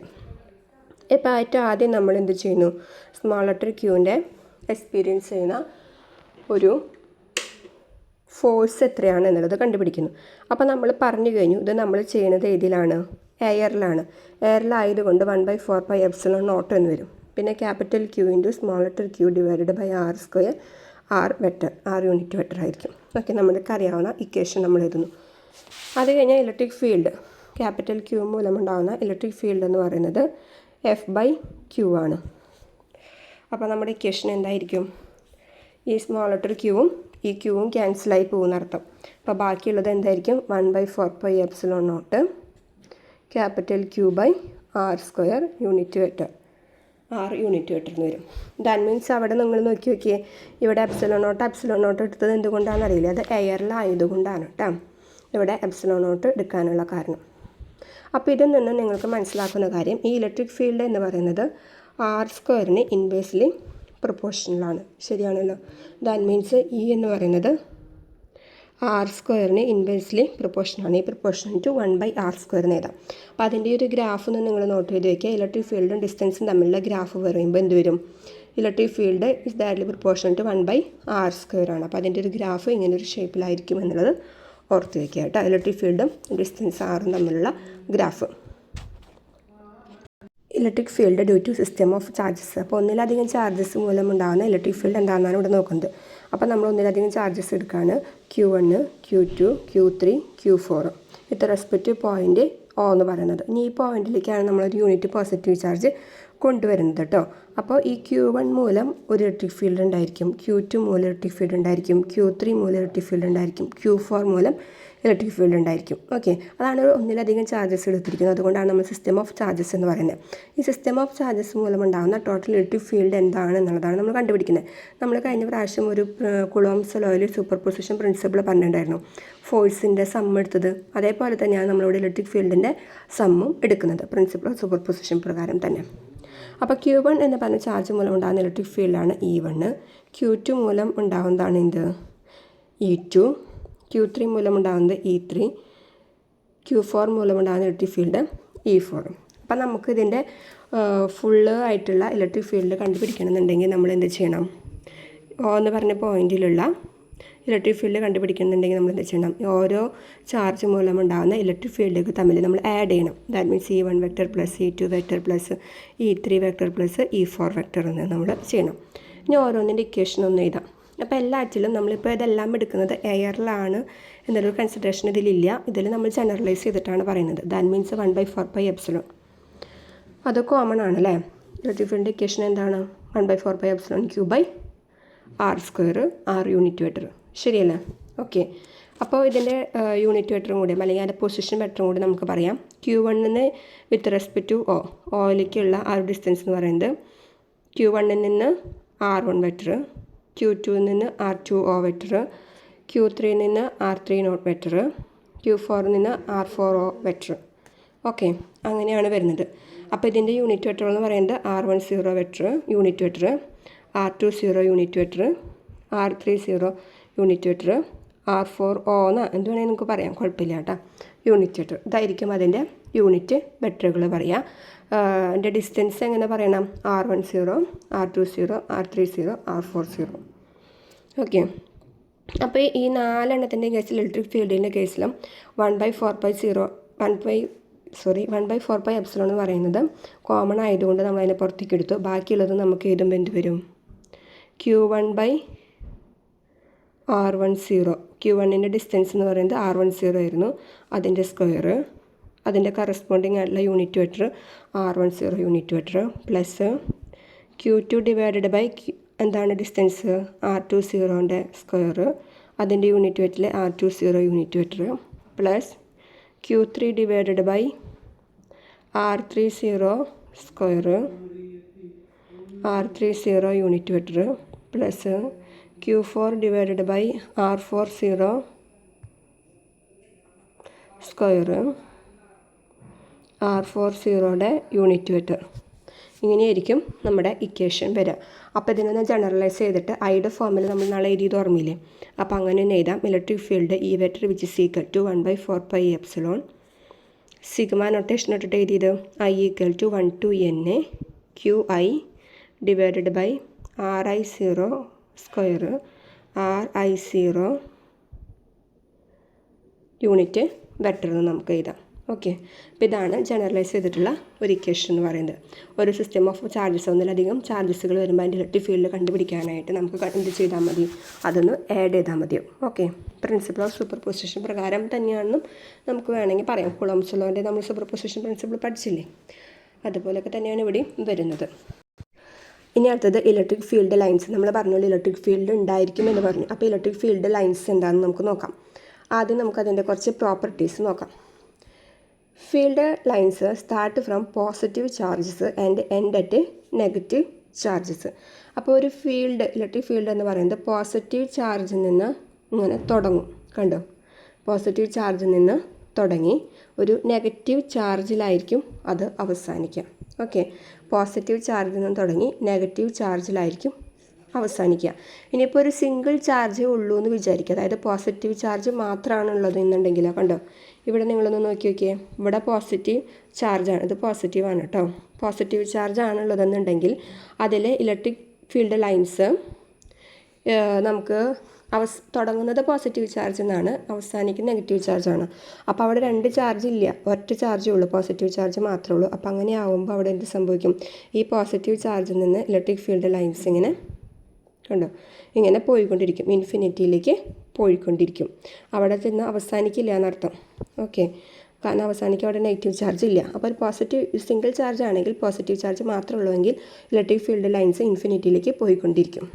ഇപ്പോൾ ഏറ്റവും ആദ്യം നമ്മൾ എന്ത് ചെയ്യുന്നു? സ്മോൾ ലെറ്റർ ക്യൂവിൻ്റെ എക്സ്പീരിയൻസ് ചെയ്യുന്ന ഒരു ഫോഴ്സ് എത്രയാണ് എന്നുള്ളത് കണ്ടുപിടിക്കുന്നു. അപ്പോൾ നമ്മൾ പറഞ്ഞു കഴിഞ്ഞു ഇത് നമ്മൾ ചെയ്യുന്നത് ഏതിലാണ്? എയറിലാണ്. എയറിലായതുകൊണ്ട് 1/4πε0 എന്ന് വരും. പിന്നെ capital Q into small letter Q divided by R², R unit vector ആയിരിക്കും. ഓക്കെ, നമ്മൾക്ക് അറിയാവുന്ന ഇക്വേഷൻ നമ്മൾ എഴുതുന്നു. അത് കഴിഞ്ഞാൽ ഇലക്ട്രിക് ഫീൽഡ് ക്യാപിറ്റൽ ക്യൂ മൂലമുണ്ടാകുന്ന ഇലക്ട്രിക് ഫീൽഡ് എന്ന് പറയുന്നത് F/Q ആണ്. അപ്പോൾ നമ്മുടെ ഇക്വേഷൻ എന്തായിരിക്കും? ഈ സ്മോൾ ലെറ്റർ ക്യൂവും ഈ ക്യൂവും ക്യാൻസലായി പോകുന്നർത്ഥം. അപ്പോൾ ബാക്കിയുള്ളത് എന്തായിരിക്കും? 1/4πε0 capital Q/R² unit vector. 6 unit വെക്ടറിന് വരും. ദാറ്റ് മീൻസ് അവിടെ നിങ്ങൾ നോക്കിയേ, ഇവിടെ എപ്സിലോൺ നോട്ട് എടുത്തത് എന്തുകൊണ്ടാണെന്ന് അറിയില്ല, അത് എയറിലായതുകൊണ്ടാണ് കേട്ടോ ഇവിടെ എപ്സിലോൺ നോട്ട് എടുക്കാനുള്ള കാരണം. അപ്പോൾ ഇതിൽ നിന്ന് നിങ്ങൾക്ക് മനസ്സിലാക്കുന്ന കാര്യം, ഈ ഇലക്ട്രിക് ഫീൽഡ് എന്ന് പറയുന്നത് r² ഇൻവേഴ്സ്ലി പ്രൊപ്പോർഷണലാണ്. ശരിയാണല്ലോ. ദാറ്റ് മീൻസ് E എന്ന് പറയുന്നത് r² ഇൻവേഴ്സ്ലി പ്രൊപ്പോർഷനാണ്. ഈ പ്രൊപ്പോർഷൻ ടു 1/r² എഴുതാം. അപ്പോൾ അതിൻ്റെ ഒരു ഗ്രാഫ് ഒന്ന് നിങ്ങൾ നോട്ട് ചെയ്ത് വയ്ക്കുക. ഇലക്ട്രിക് ഫീൽഡും ഡിസ്റ്റൻസും തമ്മിലുള്ള ഗ്രാഫ് പറയുമ്പോൾ എന്ത് വരും? Electric field is directly proportion to 1/r² ആണ്. അപ്പോൾ അതിൻ്റെ ഒരു ഗ്രാഫ് ഇങ്ങനെ ഒരു ഷേപ്പിലായിരിക്കും എന്നുള്ളത് ഓർത്ത് വയ്ക്കുക കേട്ടോ. ഇലക്ട്രിക് ഫീൽഡും ഡിസ്റ്റൻസ് ആറും തമ്മിലുള്ള graph. Electric field due to system of charges. അപ്പോൾ ഒന്നിലധികം ചാർജസ് മൂലം ഉണ്ടാകുന്ന ഇലക്ട്രിക് ഫീൽഡ് എന്താണെന്നാണ് ഇവിടെ നോക്കുന്നത്. അപ്പോൾ നമ്മൾ ഒന്നിലധികം ചാർജസ് എടുക്കുകയാണ്. Q1, Q2, Q3, Q4 with respect to point O എന്ന് പറയുന്നത്. ഇനി ഈ പോയിന്റിലേക്കാണ് നമ്മളൊരു യൂണിറ്റ് പോസിറ്റീവ് ചാർജ് കൊണ്ടുവരുന്നത് കേട്ടോ. അപ്പോൾ ഈ Q1 മൂലം ഒരു ഇലക്ട്രിക് ഫീൽഡ് ഉണ്ടായിരിക്കും, Q2 മൂലം ഇലക്ട്രിക് ഫീൽഡ് ഉണ്ടായിരിക്കും, Q3 മൂലം ഇലക്ട്രിക് ഫീൽഡ് ഉണ്ടായിരിക്കും, Q4 മൂലം ഇലക്ട്രിക് ഫീൽഡ് ഉണ്ടായിരിക്കും. ഓക്കെ, അതാണ് ഒന്നിലധികം ചാർജസ് എടുത്തിരിക്കുന്നത്. അതുകൊണ്ടാണ് നമ്മൾ സിസ്റ്റം ഓഫ് ചാർജസ് എന്ന് പറയുന്നത്. ഈ സിസ്റ്റം ഓഫ് ചാർജസ് മൂലം ഉണ്ടാകുന്ന ടോട്ടൽ ഇലക്ട്രിക് ഫീൽഡ് എന്താണ് എന്നുള്ളതാണ് നമ്മൾ കണ്ടുപിടിക്കുന്നത്. നമ്മൾ കഴിഞ്ഞ പ്രാവശ്യം ഒരു കുളോംസ് ലോയിൽ സൂപ്പർ പൊസിഷൻ പ്രിൻസിപ്പിൾ പറഞ്ഞിട്ടുണ്ടായിരുന്നു, ഫോഴ്സിൻ്റെ സം എടുത്തത്. അതേപോലെ തന്നെയാണ് നമ്മളിവിടെ ഇലക്ട്രിക് ഫീൽഡിൻ്റെ സമ്മും എടുക്കുന്നത്, പ്രിൻസിപ്പിൾ ഓഫ് സൂപ്പർ പൊസിഷൻ പ്രകാരം തന്നെ. അപ്പോൾ Q1 എന്ന് പറഞ്ഞ ചാർജ് മൂലം ഉണ്ടാകുന്ന ഇലക്ട്രിക് ഫീൽഡാണ് E1, Q2 മൂലം ഉണ്ടാകുന്നതാണ് എന്ത് E2, Q3 മൂലം ഉണ്ടാകുന്നത് E3, Q4 മൂലം ഉണ്ടാകുന്ന ഇലക്ട്രിക് ഫീൽഡ് E4. അപ്പം നമുക്ക് ഇതിൻ്റെ ഫുള്ള് ആയിട്ടുള്ള ഇലക്ട്രിക് ഫീൽഡ് കണ്ടുപിടിക്കണമെന്നുണ്ടെങ്കിൽ നമ്മൾ എന്ത് ചെയ്യണം? O എന്ന് പറഞ്ഞ പോയിന്റിലുള്ള ഇലക്ട്രിക് ഫീൽഡ് കണ്ടുപിടിക്കണമെന്നുണ്ടെങ്കിൽ നമ്മൾ എന്ത് ചെയ്യണം? ഓരോ ചാർജ് മൂലം ഉണ്ടാകുന്ന ഇലക്ട്രിക് ഫീൽഡുകൾ തമ്മിൽ നമ്മൾ ആഡ് ചെയ്യണം. That means E1 vector plus E2 vector plus E3 vector plus E4 vector എന്ന് നമ്മൾ ചെയ്യണം. ഇനി ഓരോന്നിൻ്റെ ഇക്വേഷൻ ഒന്ന് എഴുതാം. അപ്പോൾ എല്ലാറ്റിലും നമ്മളിപ്പോൾ ഇതെല്ലാം എടുക്കുന്നത് എയറിലാണ് എന്നൊരു കൺസിഡറേഷൻ ഇതിലില്ല. ഇതിൽ നമ്മൾ ജനറലൈസ് ചെയ്തിട്ടാണ് പറയുന്നത്. That means 1/4πε. അത് കോമൺ ആണല്ലേ. ഇലക്ട്രിക് ഫീൽഡിൻ്റെ ഇക്വേഷൻ എന്താണ്? 1/4πε Q/r², r യൂണിറ്റ് വെക്ടർ. ശരിയല്ലേ? ഓക്കെ, അപ്പോൾ ഇതിൻ്റെ യൂണിറ്റ് വെക്ടറും കൂടി അല്ലെങ്കിൽ അതിൻ്റെ പൊസിഷൻ വെക്ടറും കൂടി നമുക്ക് പറയാം. Q1 വിത്ത് റെസ്പെക്ട് ടു ഓയിലേക്കുള്ള ആ ഒരു ഡിസ്റ്റൻസ് എന്ന് പറയുന്നത് Q1 നിന്ന് r1 വെക്ടർ, Q2 നിന്ന് r2O വെക്ടർ, Q3 നിന്ന് r3O വെക്ടർ, Q4 നിന്ന് r4O വെക്ടർ. ഓക്കെ, അങ്ങനെയാണ് വരുന്നത്. അപ്പോൾ ഇതിൻ്റെ യൂണിറ്റ് വെക്ടർ എന്ന് പറയുന്നത് r10 vector unit vector, r20 unit vector, r30 unit vector, r4O എന്ന് എന്ത് വേണമെങ്കിൽ നമുക്ക് പറയാം, കുഴപ്പമില്ല കേട്ടോ, യൂണിറ്റ് വെക്ടർ. ഇതായിരിക്കും അതിൻ്റെ യൂണിറ്റ് വെക്ടറുകൾ പറയുക. അതിൻ്റെ ഡിസ്റ്റൻസ് എങ്ങനെ പറയണം? r10, r20, r30, r40. Okay, അപ്പോൾ ഈ 4 കേസിൽ ഇലക്ട്രിക് ഫീൽഡിൻ്റെ കേസിലും 1/4πε എന്ന് പറയുന്നത് കോമൺ ആയതുകൊണ്ട് നമ്മൾ അതിനെ പുറത്തേക്ക് എടുത്തു. ബാക്കിയുള്ളത് നമുക്ക് എഴുതുമ്പോൾ എന്ത് വരും? Q1/r10. Q1ൻ്റെ ഡിസ്റ്റൻസ് എന്ന് പറയുന്നത് r10 ആയിരുന്നു, അതിൻ്റെ സ്ക്വയർ, അതിൻ്റെ കറസ്പോണ്ടിങ് ആയിട്ടുള്ള unit vector r10 unit vector plus Q2 divided by എന്താണ് ഡിസ്റ്റൻസ്? r20ൻ്റെ സ്ക്വയർ, അതിൻ്റെ യൂണിറ്റ് വെക്ടറിൽ r20 unit vector plus Q3 divided by r30 square, r30 unit vector plus Q4 divided by r40 square, r40യുടെ unit vector. ഇങ്ങനെയായിരിക്കും നമ്മുടെ equation വരിക. അപ്പോൾ ഇതിനൊന്ന് ജനറലൈസ് ചെയ്തിട്ട് ഐയുടെ ഫോമിൽ നമ്മൾ നാളെ എഴുതിയത് ഓർമ്മയില്ലേ? അപ്പോൾ അങ്ങനെ തന്നെ എഴുതാം. Electric field E vector which is equal to 1/4πε. Sigma notation ഇട്ടിട്ട് എഴുതിയത് I = 1 to n QI divided by RI0 square, RI0 unit vector എന്ന് നമുക്ക് എഴുതാം. ഓക്കെ, അപ്പോൾ ഇതാണ് ജനറലൈസ് ചെയ്തിട്ടുള്ള ഒരു ഇക്വേഷൻ എന്ന് പറയുന്നത്. ഒരു സിസ്റ്റം ഓഫ് ചാർജസ്, ഒന്നിലധികം ചാർജസുകൾ വരുമ്പോൾ അതിൻ്റെ ഇലക്ട്രിക് ഫീൽഡ് കണ്ടുപിടിക്കാനായിട്ട് നമുക്ക് എന്ത് ചെയ്താൽ മതി? അതൊന്ന് ആഡ് ചെയ്താൽ മതിയാവും. Okay, principle of super position പ്രകാരം തന്നെയാണെന്നും നമുക്ക് വേണമെങ്കിൽ പറയാം. കുളോംസ് ലോൻ്റെ നമ്മൾ സൂപ്പർ പൊസിഷൻ പ്രിൻസിപ്പിൾ പഠിച്ചില്ലേ, അതുപോലെയൊക്കെ തന്നെയാണ് ഇവിടെ വരുന്നത്. ഇനി അടുത്തത് ഇലക്ട്രിക് ഫീൽഡ് ലൈൻസ്. നമ്മൾ പറഞ്ഞോളൂ ഇലക്ട്രിക് ഫീൽഡ് ഉണ്ടായിരിക്കും എന്ന് പറഞ്ഞു. അപ്പോൾ ഇലക്ട്രിക് ഫീൽഡ് ലൈൻസ് എന്താണെന്ന് നമുക്ക് നോക്കാം. ആദ്യം നമുക്കതിൻ്റെ കുറച്ച് പ്രോപ്പർട്ടീസ് നോക്കാം. Field lines start from positive charges and end at negative charges. അപ്പോൾ ഒരു ഫീൽഡ്, ഇലക്ട്രിക് ഫീൽഡ് എന്ന് പറയുന്നത് പോസിറ്റീവ് ചാർജിൽ നിന്ന് ഇങ്ങനെ തുടങ്ങും. കണ്ടോ, പോസിറ്റീവ് ചാർജിൽ നിന്ന് തുടങ്ങി ഒരു നെഗറ്റീവ് ചാർജിലായിരിക്കും അത് അവസാനിക്കുക. ഓക്കെ, പോസിറ്റീവ് ചാർജിൽ നിന്ന് തുടങ്ങി നെഗറ്റീവ് ചാർജിലായിരിക്കും അവസാനിക്കുക. ഇനിയിപ്പോൾ ഒരു സിംഗിൾ ചാർജേ ഉള്ളൂ എന്ന് വിചാരിക്കുക, അതായത് പോസിറ്റീവ് ചാർജ് മാത്രമാണ് ഉള്ളത് എന്നുണ്ടെങ്കിലോ, കണ്ടോ ഇവിടെ നിങ്ങളൊന്ന് നോക്കി നോക്കിയേ, ഇവിടെ പോസിറ്റീവ് ചാർജാണ്, ഇത് പോസിറ്റീവാണ് കേട്ടോ, പോസിറ്റീവ് ചാർജ് ആണുള്ളതെന്നുണ്ടെങ്കിൽ അതിൽ ഇലക്ട്രിക് ഫീൽഡ് ലൈൻസ് നമുക്ക് തുടങ്ങുന്നത് പോസിറ്റീവ് ചാർജ് എന്നാണ്, അവസാനിക്കുന്ന നെഗറ്റീവ് ചാർജാണ്. അപ്പോൾ അവിടെ രണ്ട് ചാർജ് ഇല്ല, ഒറ്റ ചാർജേ ഉള്ളൂ, പോസിറ്റീവ് ചാർജ് മാത്രമേ ഉള്ളൂ. അപ്പോൾ അങ്ങനെ ആകുമ്പോൾ അവിടെ എന്ത് സംഭവിക്കും, ഈ പോസിറ്റീവ് ചാർജിൽ നിന്ന് ഇലക്ട്രിക് ഫീൽഡ് ലൈൻസ് ഇങ്ങനെ കണ്ടോ ഇങ്ങനെ പോയിക്കൊണ്ടിരിക്കും, ഇൻഫിനിറ്റിയിലേക്ക് പോയിക്കൊണ്ടിരിക്കും. അവിടെ ചെന്ന് അവസാനിക്കില്ല എന്നർത്ഥം. ഓക്കെ, കാരണം അവസാനിക്കുക അവിടെ നെഗറ്റീവ് ചാർജ് ഇല്ല. അപ്പോൾ ഒരു പോസിറ്റീവ് സിംഗിൾ ചാർജ് ആണെങ്കിൽ പോസിറ്റീവ് ചാർജ് മാത്രമേ ഉള്ളൂവെങ്കിൽ ഇലക്ട്രിക് ഫീൽഡ് ലൈൻസ് ഇൻഫിനിറ്റിയിലേക്ക് പോയിക്കൊണ്ടിരിക്കും.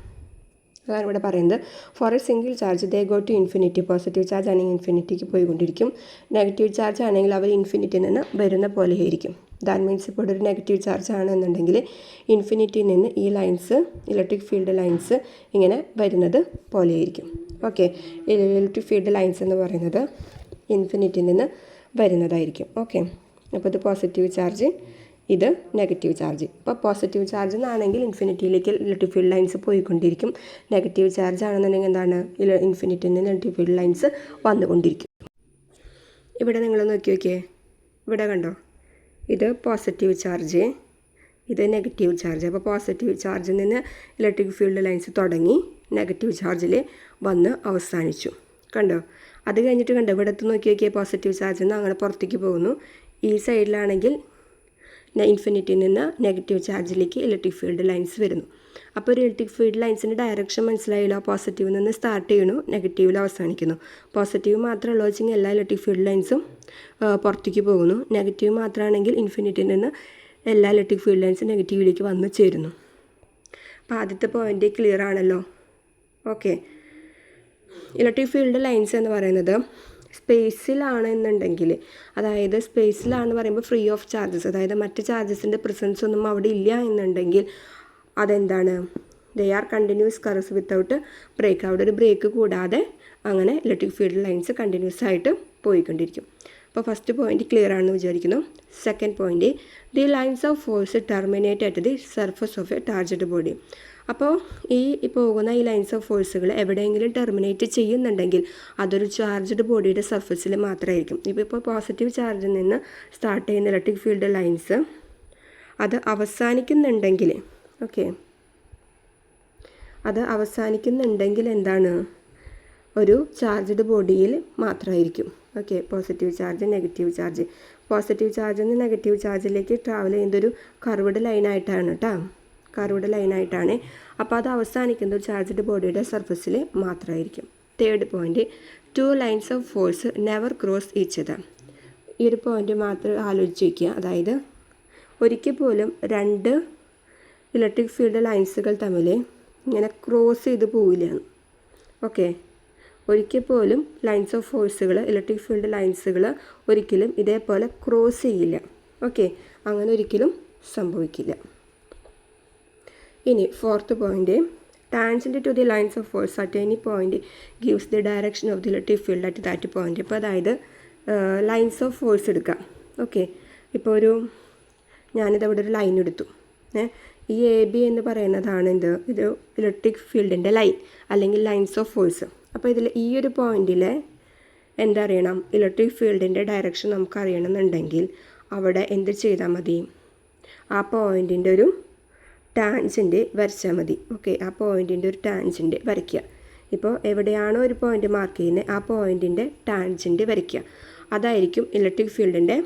അതാണ് ഇവിടെ പറയുന്നത്. For a single charge they go to infinity. Positive charge ആണെങ്കിൽ ഇൻഫിനിറ്റിക്ക് പോയിക്കൊണ്ടിരിക്കും, നെഗറ്റീവ് ചാർജ് ആണെങ്കിൽ അവർ ഇൻഫിനിറ്റിയിൽ നിന്ന് വരുന്ന പോലെ ആയിരിക്കും. ദാറ്റ് മീൻസ് ഇപ്പോൾ ഒരു നെഗറ്റീവ് ചാർജ് ആണെന്നുണ്ടെങ്കിൽ ഇൻഫിനിറ്റിയിൽ നിന്ന് ഈ ലൈൻസ്, ഇലക്ട്രിക് ഫീൽഡ് ലൈൻസ് ഇങ്ങനെ വരുന്നത് പോലെയായിരിക്കും. ഓക്കെ, ഇലക്ട്രിക് ഫീൽഡ് ലൈൻസ് എന്ന് പറയുന്നത് ഇൻഫിനിറ്റിയിൽ നിന്ന് വരുന്നതായിരിക്കും. ഓക്കെ, അപ്പോൾ ഇത് പോസിറ്റീവ് ചാർജ്, ഇത് നെഗറ്റീവ് ചാർജ്. ഇപ്പോൾ പോസിറ്റീവ് ചാർജ് എന്നാണെങ്കിൽ ഇൻഫിനിറ്റിയിലേക്ക് ഇലക്ട്രിക് ഫീൽഡ് ലൈൻസ് പോയിക്കൊണ്ടിരിക്കും, നെഗറ്റീവ് ചാർജ് ആണെന്നുണ്ടെങ്കിൽ എന്താണ്, ഇൻഫിനിറ്റിയിൽ നിന്ന് ഇലക്ട്രിക് ഫീൽഡ് ലൈൻസ് വന്നുകൊണ്ടിരിക്കും. ഇവിടെ നിങ്ങൾ നോക്കി നോക്കിയേ, ഇവിടെ കണ്ടോ, ഇത് പോസിറ്റീവ് ചാർജ്, ഇത് നെഗറ്റീവ് ചാർജ്. അപ്പോൾ പോസിറ്റീവ് ചാർജിൽ നിന്ന് ഇലക്ട്രിക് ഫീൽഡ് ലൈൻസ് തുടങ്ങി നെഗറ്റീവ് ചാർജിൽ വന്ന് അവസാനിച്ചു. കണ്ടോ, അത് കഴിഞ്ഞിട്ട് കണ്ടോ ഇവിടെ നോക്കി നോക്കിയാൽ പോസിറ്റീവ് ചാർജിൽ നിന്ന് അങ്ങനെ പുറത്തേക്ക് പോകുന്നു. ഈ സൈഡിലാണെങ്കിൽ ഇൻഫിനിറ്റിയിൽ നിന്ന് നെഗറ്റീവ് ചാർജിലേക്ക് ഇലക്ട്രിക് ഫീൽഡ് ലൈൻസ് വരുന്നു. അപ്പോൾ ഒരു ഇലക്ട്രിക് ഫീൽഡ് ലൈൻസിൻ്റെ ഡയറക്ഷൻ മനസ്സിലായല്ലോ. പോസിറ്റീവിൽ നിന്ന് സ്റ്റാർട്ട് ചെയ്യണു, നെഗറ്റീവിൽ അവസാനിക്കുന്നു. പോസിറ്റീവ് മാത്രമുള്ള വെച്ചെങ്കിൽ എല്ലാ ഇലക്ട്രിക് ഫീൽഡ് ലൈൻസും പുറത്തേക്ക് പോകുന്നു. നെഗറ്റീവ് മാത്രമാണെങ്കിൽ ഇൻഫിനിറ്റിയിൽ നിന്ന് എല്ലാ ഇലക്ട്രിക് ഫീൽഡ് ലൈൻസും നെഗറ്റീവിലേക്ക് വന്ന് ചേരുന്നു. അപ്പോൾ ആദ്യത്തെ പോയിൻ്റ് ക്ലിയർ ആണല്ലോ. ഓക്കെ, ഇലക്ട്രിക് ഫീൽഡ് ലൈൻസ് എന്ന് പറയുന്നത് സ്പേസിലാണെന്നുണ്ടെങ്കിൽ, അതായത് സ്പേസിലാണെന്ന് പറയുമ്പോൾ ഫ്രീ ഓഫ് ചാർജസ്, അതായത് മറ്റ് ചാർജസിൻ്റെ പ്രസൻസ് ഒന്നും അവിടെ ഇല്ല എന്നുണ്ടെങ്കിൽ അതെന്താണ്, they are continuous curves without break. അവിടെ ഒരു ബ്രേക്ക് കൂടാതെ അങ്ങനെ ഇലക്ട്രിക് ഫീൽഡ് ലൈൻസ് കണ്ടിന്യൂസ് ആയിട്ട് പോയിക്കൊണ്ടിരിക്കും. അപ്പോൾ ഫസ്റ്റ് പോയിന്റ് ക്ലിയർ ആണെന്ന് വിചാരിക്കുന്നു. Second point, the lines of force terminate at the surface of a charged body. അപ്പോൾ ഈ പോകുന്ന ഈ ലൈൻസ് ഓഫ് ഫോഴ്സുകൾ എവിടെയെങ്കിലും ടെർമിനേറ്റ് ചെയ്യുന്നുണ്ടെങ്കിൽ അതൊരു ചാർജ്ഡ് ബോഡിയുടെ സർഫസിൽ മാത്രമായിരിക്കും. ഇപ്പോൾ പോസിറ്റീവ് ചാർജിൽ നിന്ന് സ്റ്റാർട്ട് ചെയ്യുന്ന ഇലക്ട്രിക് ഫീൽഡ് ലൈൻസ് അത് അവസാനിക്കുന്നുണ്ടെങ്കിൽ, ഓക്കെ, അത് അവസാനിക്കുന്നുണ്ടെങ്കിൽ എന്താണ്, ഒരു ചാർജ്ഡ് ബോഡിയിൽ മാത്രമായിരിക്കും. Okay, positive charge, negative charge. Positive ചാർജിൽ നിന്ന് നെഗറ്റീവ് ചാർജിലേക്ക് ട്രാവൽ ചെയ്യുന്നതൊരു കർവ്ഡ് ലൈനായിട്ടാണ് കേട്ടോ, കർവ്ഡ് ലൈനായിട്ടാണ്. അപ്പോൾ അത് അവസാനിക്കുന്ന ഒരു ചാർജ്ഡ് ബോഡിയുടെ സർഫസിൽ മാത്രമായിരിക്കും. Third point, two lines of force never cross each other. ഈ ഒരു പോയിന്റ് മാത്രം ആലോചിച്ച് വയ്ക്കുക. അതായത് ഒരിക്കൽ പോലും രണ്ട് ഇലക്ട്രിക് ഫീൽഡ് ലൈൻസുകൾ തമ്മിൽ ഇങ്ങനെ ക്രോസ് ചെയ്ത് പോവില്ല. ഓക്കെ, ഒരിക്കൽ പോലും ലൈൻസ് ഓഫ് ഫോഴ്സുകൾ, ഇലക്ട്രിക് ഫീൽഡ് ലൈൻസുകൾ ഒരിക്കലും ഇതേപോലെ ക്രോസ് ചെയ്യില്ല. ഓക്കെ, അങ്ങനെ ഒരിക്കലും സംഭവിക്കില്ല. ഇനി fourth point, tangent to the lines of force at any point gives the direction of the electric field at that point. ഇപ്പോൾ അതായത് ലൈൻസ് ഓഫ് ഫോഴ്സ് എടുക്കാം. ഓക്കെ, ഇപ്പോൾ ഞാനിതവിടെ ഒരു ലൈൻ എടുത്തു. ഈ എ ബി എന്ന് പറയുന്നതാണ് ഇത് ഇലക്ട്രിക് ഫീൽഡിൻ്റെ ലൈൻ അല്ലെങ്കിൽ ലൈൻസ് ഓഫ് ഫോഴ്സ്. അപ്പോൾ ഇതിൽ ഈ ഒരു പോയിന്റിൽ എന്താ അറിയണം, ഇലക്ട്രിക് ഫീൽഡിൻ്റെ ഡയറക്ഷൻ നമുക്ക് അറിയണമെന്നുണ്ടെങ്കിൽ അവിടെ എന്ത് ചെയ്താൽ മതി, ആ പോയിന്റിൻ്റെ ഒരു ടാൻജൻറ്റ് വരച്ചാൽ മതി. ഓക്കെ, ആ പോയിന്റിൻ്റെ ഒരു ടാൻജൻറ്റ് വരയ്ക്കുക. ഇപ്പോൾ എവിടെയാണോ ഒരു പോയിന്റ് മാർക്ക് ചെയ്യുന്നത് ആ പോയിന്റിൻ്റെ ടാൻജൻറ്റ് വരയ്ക്കുക. അതായിരിക്കും ഇലക്ട്രിക് ഫീൽഡിൻ്റെ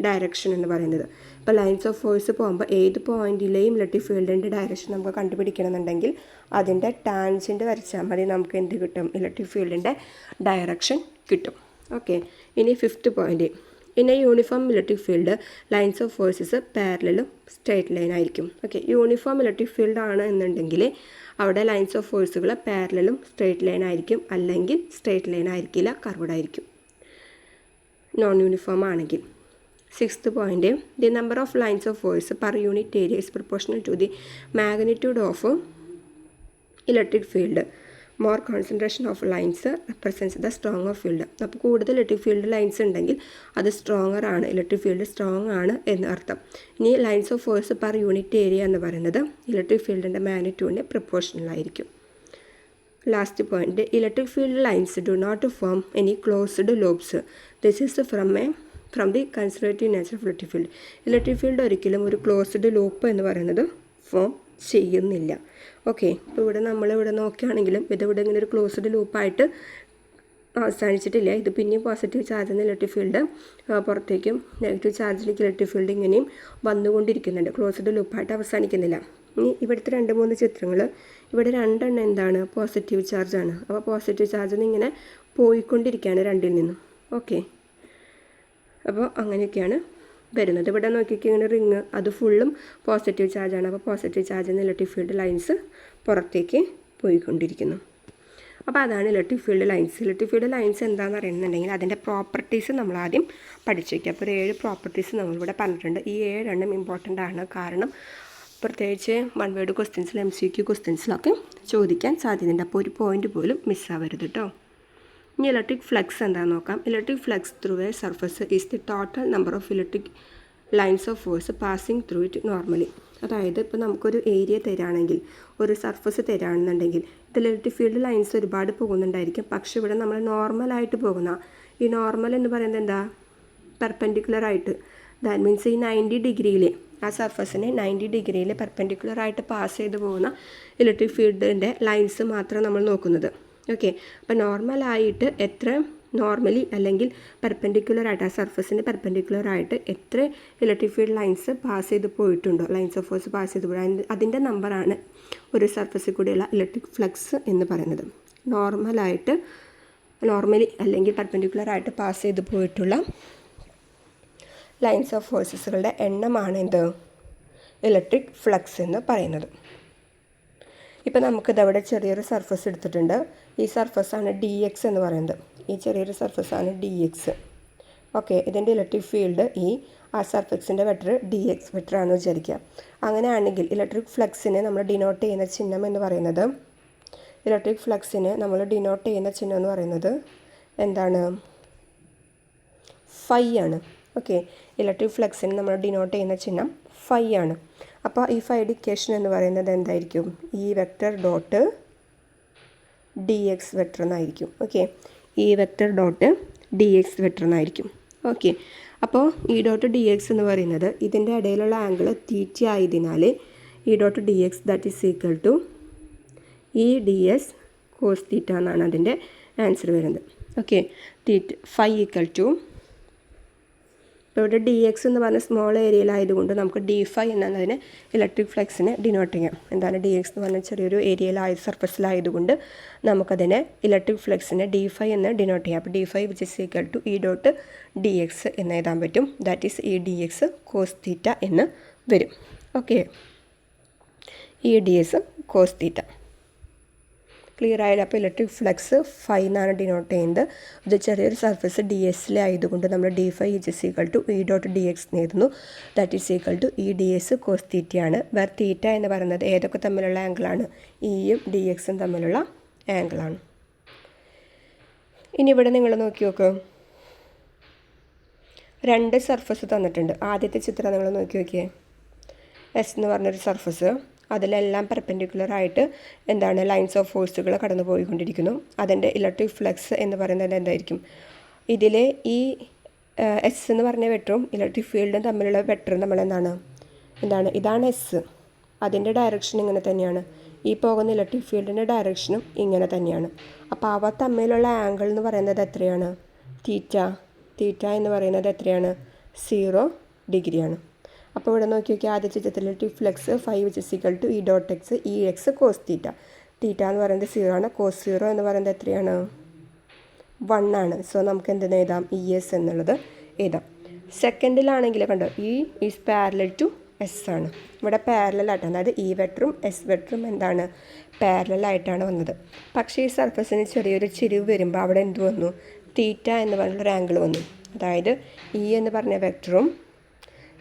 ഡയറക്ഷൻ എന്ന് പറയുന്നത്. ഇപ്പോൾ ലൈൻസ് ഓഫ് ഫോഴ്സ് പോകുമ്പോൾ ഏത് പോയിന്റിലെയും ഇലക്ട്രിക് ഫീൽഡിൻ്റെ ഡയറക്ഷൻ നമുക്ക് കണ്ടുപിടിക്കണമെന്നുണ്ടെങ്കിൽ അതിൻ്റെ ടാൻജൻറ്റ് വരച്ചാൽ മതി, നമുക്ക് എന്ത് കിട്ടും, ഇലക്ട്രിക് ഫീൽഡിൻ്റെ ഡയറക്ഷൻ കിട്ടും. ഓക്കെ, ഇനി fifth point, in a uniform electric field lines of forces പാരലലും സ്ട്രേറ്റ് ലൈൻ ആയിരിക്കും. ഓക്കെ, യൂണിഫോം ഇലക്ട്രിക് ഫീൽഡ് ആണ് എന്നുണ്ടെങ്കിൽ അവിടെ ലൈൻസ് ഓഫ് ഫോഴ്സുകൾ പാരലലും സ്ട്രേറ്റ് ലൈൻ ആയിരിക്കും, അല്ലെങ്കിൽ സ്ട്രേറ്റ് ലൈൻ ആയിരിക്കില്ല, കർവ്ഡ് ആയിരിക്കും. നോൺ യൂണിഫോം ആണെങ്കിൽ Sixth point, the number of lines of force per unit area is proportional to the magnitude of electric field. More concentration of lines represents the stronger field. അപ്പോൾ കൂടുതൽ electric field lines ഉണ്ടെങ്കിൽ അത് stronger ആണ്, electric field strong ആണ് എന്ന് അർത്ഥം. ഇനി lines of force per unit area എന്ന് പറയുന്നത് ഇലക്ട്രിക് ഫീൽഡിൻ്റെ മാഗ്നിറ്റ്യൂഡിന് പ്രൊപ്പോർഷണൽ ആയിരിക്കും. Last point, electric field lines do not form any closed loops. This is from the conservative nature of electric field. Electric field ഒരിക്കലും ഒരു ക്ലോസ്ഡ് ലൂപ്പ് എന്ന് പറയുന്നത് form ചെയ്യുന്നില്ല. ഓക്കെ, ഇപ്പോൾ ഇവിടെ നമ്മളിവിടെ നോക്കുകയാണെങ്കിലും ഇതിവിടെ ഇങ്ങനെ ഒരു ക്ലോസ്ഡ് ലൂപ്പായിട്ട് അവസാനിച്ചിട്ടില്ല. ഇത് പിന്നെയും പോസിറ്റീവ് ചാർജിൽ നിന്ന് ഇലക്ട്രിക് ഫീൽഡ് പുറത്തേക്കും നെഗറ്റീവ് ചാർജിലേക്ക് ഇലക്ട്രിക് ഫീൽഡ് ഇങ്ങനെയും വന്നുകൊണ്ടിരിക്കുന്നുണ്ട്, ക്ലോസ്ഡ് ലൂപ്പായിട്ട് അവസാനിക്കുന്നില്ല. ഇനി ഇവിടുത്തെ 2-3 ചിത്രങ്ങൾ, ഇവിടെ 2 എന്താണ്, പോസിറ്റീവ് ചാർജാണ്. അപ്പോൾ പോസിറ്റീവ് ചാർജിൽ നിന്ന് ഇങ്ങനെ പോയിക്കൊണ്ടിരിക്കുകയാണ് രണ്ടിൽ നിന്നും. ഓക്കെ, അപ്പോൾ അങ്ങനെയൊക്കെയാണ് വരുന്നത്. ഇവിടെ നോക്കിയൊക്കെ ഇങ്ങനെ റിങ്, അത് ഫുള്ളും പോസിറ്റീവ് ചാർജാണ്. അപ്പോൾ പോസിറ്റീവ് ചാർജിൽ നിന്ന് ഇലക്ട്രിക് ഫീൽഡ് ലൈൻസ് പുറത്തേക്ക് പോയിക്കൊണ്ടിരിക്കുന്നു. അപ്പോൾ അതാണ് electric field lines. Electric field lines എന്താണെന്ന് അറിയുന്നുണ്ടെങ്കിൽ അതിൻ്റെ പ്രോപ്പർട്ടീസ് നമ്മളാദ്യം പഠിച്ചു വയ്ക്കുക. അപ്പോൾ 7 പ്രോപ്പർട്ടീസ് നമ്മളിവിടെ പറഞ്ഞിട്ടുണ്ട്. ഈ 7 ഇമ്പോർട്ടൻ്റ് ആണ്, കാരണം പ്രത്യേകിച്ച് 1 വേർഡ് ക്വസ്റ്റ്യൻസിലും MCQ ക്വസ്റ്റ്യൻസിലൊക്കെ ചോദിക്കാൻ സാധ്യതയുണ്ട്. അപ്പോൾ ഒരു പോയിന്റ് പോലും മിസ്സാവരുത് കേട്ടോ. ഇനി ഇലക്ട്രിക് ഫ്ലക്സ് എന്താണെന്ന് നോക്കാം. Electric flux through A surface is the total number of electric lines of force passing through it normally. അതായത് ഇപ്പോൾ നമുക്കൊരു ഏരിയ തരാണെങ്കിൽ, ഒരു സർഫസ് തരാണെന്നുണ്ടെങ്കിൽ ഇതിൽ ഇലക്ട്രിക് ഫീൽഡ് ലൈൻസ് ഒരുപാട് പോകുന്നുണ്ടായിരിക്കും. പക്ഷേ ഇവിടെ നമ്മൾ നോർമലായിട്ട് പോകുന്ന, ഈ നോർമൽ എന്ന് പറയുന്നത് എന്താ, പെർപെൻഡിക്കുലറായിട്ട്, ദാറ്റ് മീൻസ് ഈ 90 ഡിഗ്രിയിൽ, ആ സർഫസിനെ 90 ഡിഗ്രിയിൽ പെർപെൻഡിക്കുലറായിട്ട് പാസ് ചെയ്ത് പോകുന്ന ഇലക്ട്രിക് ഫീൽഡിൻ്റെ ലൈൻസ് മാത്രം നമ്മൾ നോക്കുന്നത്. ഓക്കെ, അപ്പോൾ നോർമലായിട്ട് എത്ര, നോർമലി അല്ലെങ്കിൽ പെർപെൻഡിക്കുലറായിട്ട്, ആ സർഫസിന് പെർപെൻഡിക്കുലറായിട്ട് എത്ര ഇലക്ട്രിക് ഫീൽഡ് ലൈൻസ് പാസ് ചെയ്ത് പോയിട്ടുണ്ടോ, ലൈൻസ് ഓഫ് ഫോഴ്സ് പാസ് ചെയ്ത് പോയി, അതിൻ്റെ നമ്പറാണ് ഒരു സർഫസിൽ കൂടിയുള്ള ഇലക്ട്രിക് ഫ്ലക്സ് എന്ന് പറയുന്നത്. നോർമലി അല്ലെങ്കിൽ പെർപെൻഡിക്കുലറായിട്ട് പാസ് ചെയ്ത് പോയിട്ടുള്ള ലൈൻസ് ഓഫ് ഫോഴ്സസുകളുടെ എണ്ണമാണ് എന്ത്, ഇലക്ട്രിക് ഫ്ലക്സ് എന്ന് പറയുന്നത്. ഇപ്പോൾ നമുക്കിതവിടെ ചെറിയൊരു സർഫസ് എടുത്തിട്ടുണ്ട്. ഈ സർഫസാണ് DX എന്ന് പറയുന്നത്. ഈ ചെറിയൊരു സർഫസാണ് DX. ഓക്കെ, ഇതിൻ്റെ ഇലക്ട്രിക് ഫീൽഡ് ആ സർഫസിൻ്റെ വെക്ടർ DX വെക്ടറാണെന്ന് വിചാരിക്കുക. അങ്ങനെയാണെങ്കിൽ ഇലക്ട്രിക് ഫ്ലക്സിനെ നമ്മൾ ഡിനോട്ട് ചെയ്യുന്ന ചിഹ്നം എന്ന് പറയുന്നത്, ഇലക്ട്രിക് ഫ്ലക്സിനെ നമ്മൾ ഡിനോട്ട് ചെയ്യുന്ന ചിഹ്നം എന്ന് പറയുന്നത് എന്താണ്, ഫൈ ആണ്. ഓക്കെ, ഇലക്ട്രിക് ഫ്ലക്സിനെ നമ്മൾ ഡിനോട്ട് ചെയ്യുന്ന ചിഹ്നം ഫൈ ആണ്. അപ്പോൾ ഈ ഫൈ ഇക്വേഷൻ എന്ന് പറയുന്നത് എന്തായിരിക്കും, ഈ വെക്ടർ ഡോട്ട് DX വെക്ടർ എന്നായിരിക്കും. ഓക്കെ, ഈ വെക്ടർ ഡോട്ട് DX വെക്ടർ എന്നായിരിക്കും. ഓക്കെ, അപ്പോൾ ഈ ഡോട്ട് DX എന്ന് പറയുന്നത് ഇതിൻ്റെ ഇടയിലുള്ള ആംഗിൾ തീറ്റ ആയതിനാൽ ഈ dot DX that is equal to DS cos theta എന്നാണ് അതിൻ്റെ ആൻസർ വരുന്നത്. ഓക്കെ, ഫൈ ഈക്വൽ ടു, ഇപ്പോൾ ഇവിടെ DX എന്ന് പറഞ്ഞ സ്മോൾ ഏരിയയിലായതുകൊണ്ട് നമുക്ക് D5 എന്നതിനെ ഇലക്ട്രിക് ഫ്ലക്സിനെ ഡിനോട്ട് ചെയ്യാം. എന്താണ്, DX എന്ന് പറഞ്ഞ ചെറിയൊരു ഏരിയയിലായ സർഫസിലായതുകൊണ്ട് നമുക്കതിനെ ഇലക്ട്രിക് ഫ്ലക്സിനെ D5 എന്ന് ഡിനോട്ട് ചെയ്യാം. അപ്പോൾ D5 which is equal to dot DX എന്ന് എഴുതാൻ പറ്റും. That is DX cos theta എന്ന് വരും. Okay, DS cos theta clear ആയാലും. അപ്പോൾ ഇലക്ട്രിക് ഫ്ലക്സ് ഫൈ എന്നാണ് ഡിനോട്ട് ചെയ്യുന്നത്. ഇത് ചെറിയൊരു സർഫസ് DS-ആയതുകൊണ്ട് നമ്മൾ D5 is equal to dot DX എഴുതുന്നു. That is equal to DS cos തീറ്റയാണ്. വേർ തീറ്റ എന്ന് പറയുന്നത് ഏതൊക്കെ തമ്മിലുള്ള ആംഗിളാണ്, യും DXും തമ്മിലുള്ള ആംഗിളാണ്. ഇനി ഇവിടെ നിങ്ങൾ നോക്കി നോക്ക്, 2 സർഫസ് തന്നിട്ടുണ്ട്. ആദ്യത്തെ ചിത്രം നിങ്ങൾ നോക്കി നോക്കിയേ, S എന്ന് പറഞ്ഞൊരു സർഫസ്, അതിലെല്ലാം പെർപെൻഡിക്കുലറായിട്ട് എന്താണ്, ലൈൻസ് ഓഫ് ഫോഴ്സുകൾ കടന്നു പോയിക്കൊണ്ടിരിക്കുന്നു. അതിൻ്റെ ഇലക്ട്രിക് ഫ്ലക്സ് എന്ന് പറയുന്നത് എന്തായിരിക്കും, ഇതിലെ ഈ S എന്ന് പറഞ്ഞ വെക്ടറും ഇലക്ട്രിക് ഫീൽഡും തമ്മിലുള്ള വെക്ടർ നമ്മളെന്താണ്, ഇതാണ് S, അതിൻ്റെ ഡയറക്ഷൻ ഇങ്ങനെ തന്നെയാണ്. ഈ പോകുന്ന ഇലക്ട്രിക് ഫീൽഡിൻ്റെ ഡയറക്ഷനും ഇങ്ങനെ തന്നെയാണ്. അപ്പോൾ അവ തമ്മിലുള്ള ആംഗിൾ എന്ന് പറയുന്നത് എത്രയാണ്, തീറ്റ എന്ന് പറയുന്നത് എത്രയാണ്, 0 ഡിഗ്രിയാണ്. അപ്പോൾ ഇവിടെ നോക്കി നോക്കിയാൽ ആദ്യത്തെ ചിത്രത്തിൽ electric flux 5 which is equal to dot X cos theta എന്ന് പറയുന്നത് 0 ആണ്. കോസ് 0 എന്ന് പറയുന്നത് എത്രയാണ്, 1 ആണ്. സോ നമുക്ക് എന്തെന്ന് എഴുതാം, ES എന്നുള്ളത് എഴുതാം. സെക്കൻഡിലാണെങ്കിൽ കണ്ടോ, ഈസ് പാരലൽ ടു S ആണ്. ഇവിടെ പാരലായിട്ടാണ്, അതായത് ഈ വെക്ടറും S വെക്ടറും എന്താണ്, പാരലായിട്ടാണ് വന്നത്. പക്ഷേ ഈ സർഫസിന് ചെറിയൊരു ചെരിവ് വരുമ്പോൾ അവിടെ എന്ത് വന്നു, തീറ്റ എന്ന് പറഞ്ഞൊരു ആംഗിൾ വന്നു. അതായത് ഇ എന്ന് പറഞ്ഞ വെക്ടറും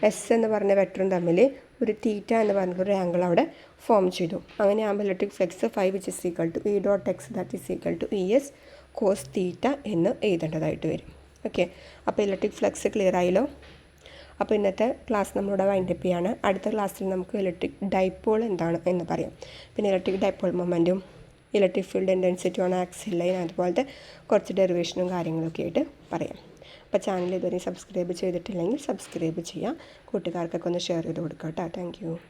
എസ് എന്ന് പറഞ്ഞ വെക്ടറും തമ്മിൽ ഒരു തീറ്റ എന്ന് പറഞ്ഞൊരു ആംഗിൾ അവിടെ ഫോം ചെയ്തു. അങ്ങനെ ആകുമ്പോൾ electric flux phi which is equal to E dot X that is equal to E S cos theta എന്ന് എഴുതേണ്ടതായിട്ട് വരും. ഓക്കെ, അപ്പോൾ ഇലക്ട്രിക് ഫ്ലക്സ് ക്ലിയർ ആയല്ലോ. അപ്പോൾ ഇന്നത്തെ ക്ലാസ് നമ്മളിവിടെ വൈൻഡപ്പ് ചെയ്യാണ്. അടുത്ത ക്ലാസ്സിൽ നമുക്ക് ഇലക്ട്രിക് ഡൈപോൾ എന്താണ് എന്ന് പറയാം. പിന്നെ ഇലക്ട്രിക് ഡൈപോൾ മൊമെൻറ്റും electric field intensity on axial line അതുപോലത്തെ കുറച്ച് ഡെറിവേഷനും കാര്യങ്ങളൊക്കെ ആയിട്ട് പറയാം. അപ്പോൾ ചാനൽ ഇതുവരെ സബ്സ്ക്രൈബ് ചെയ്തിട്ടില്ലെങ്കിൽ സബ്സ്ക്രൈബ് ചെയ്യുക. കൂട്ടുകാർക്കൊക്കെ ഒന്ന് ഷെയർ ചെയ്ത് കൊടുക്കുക കേട്ടോ. Thank you.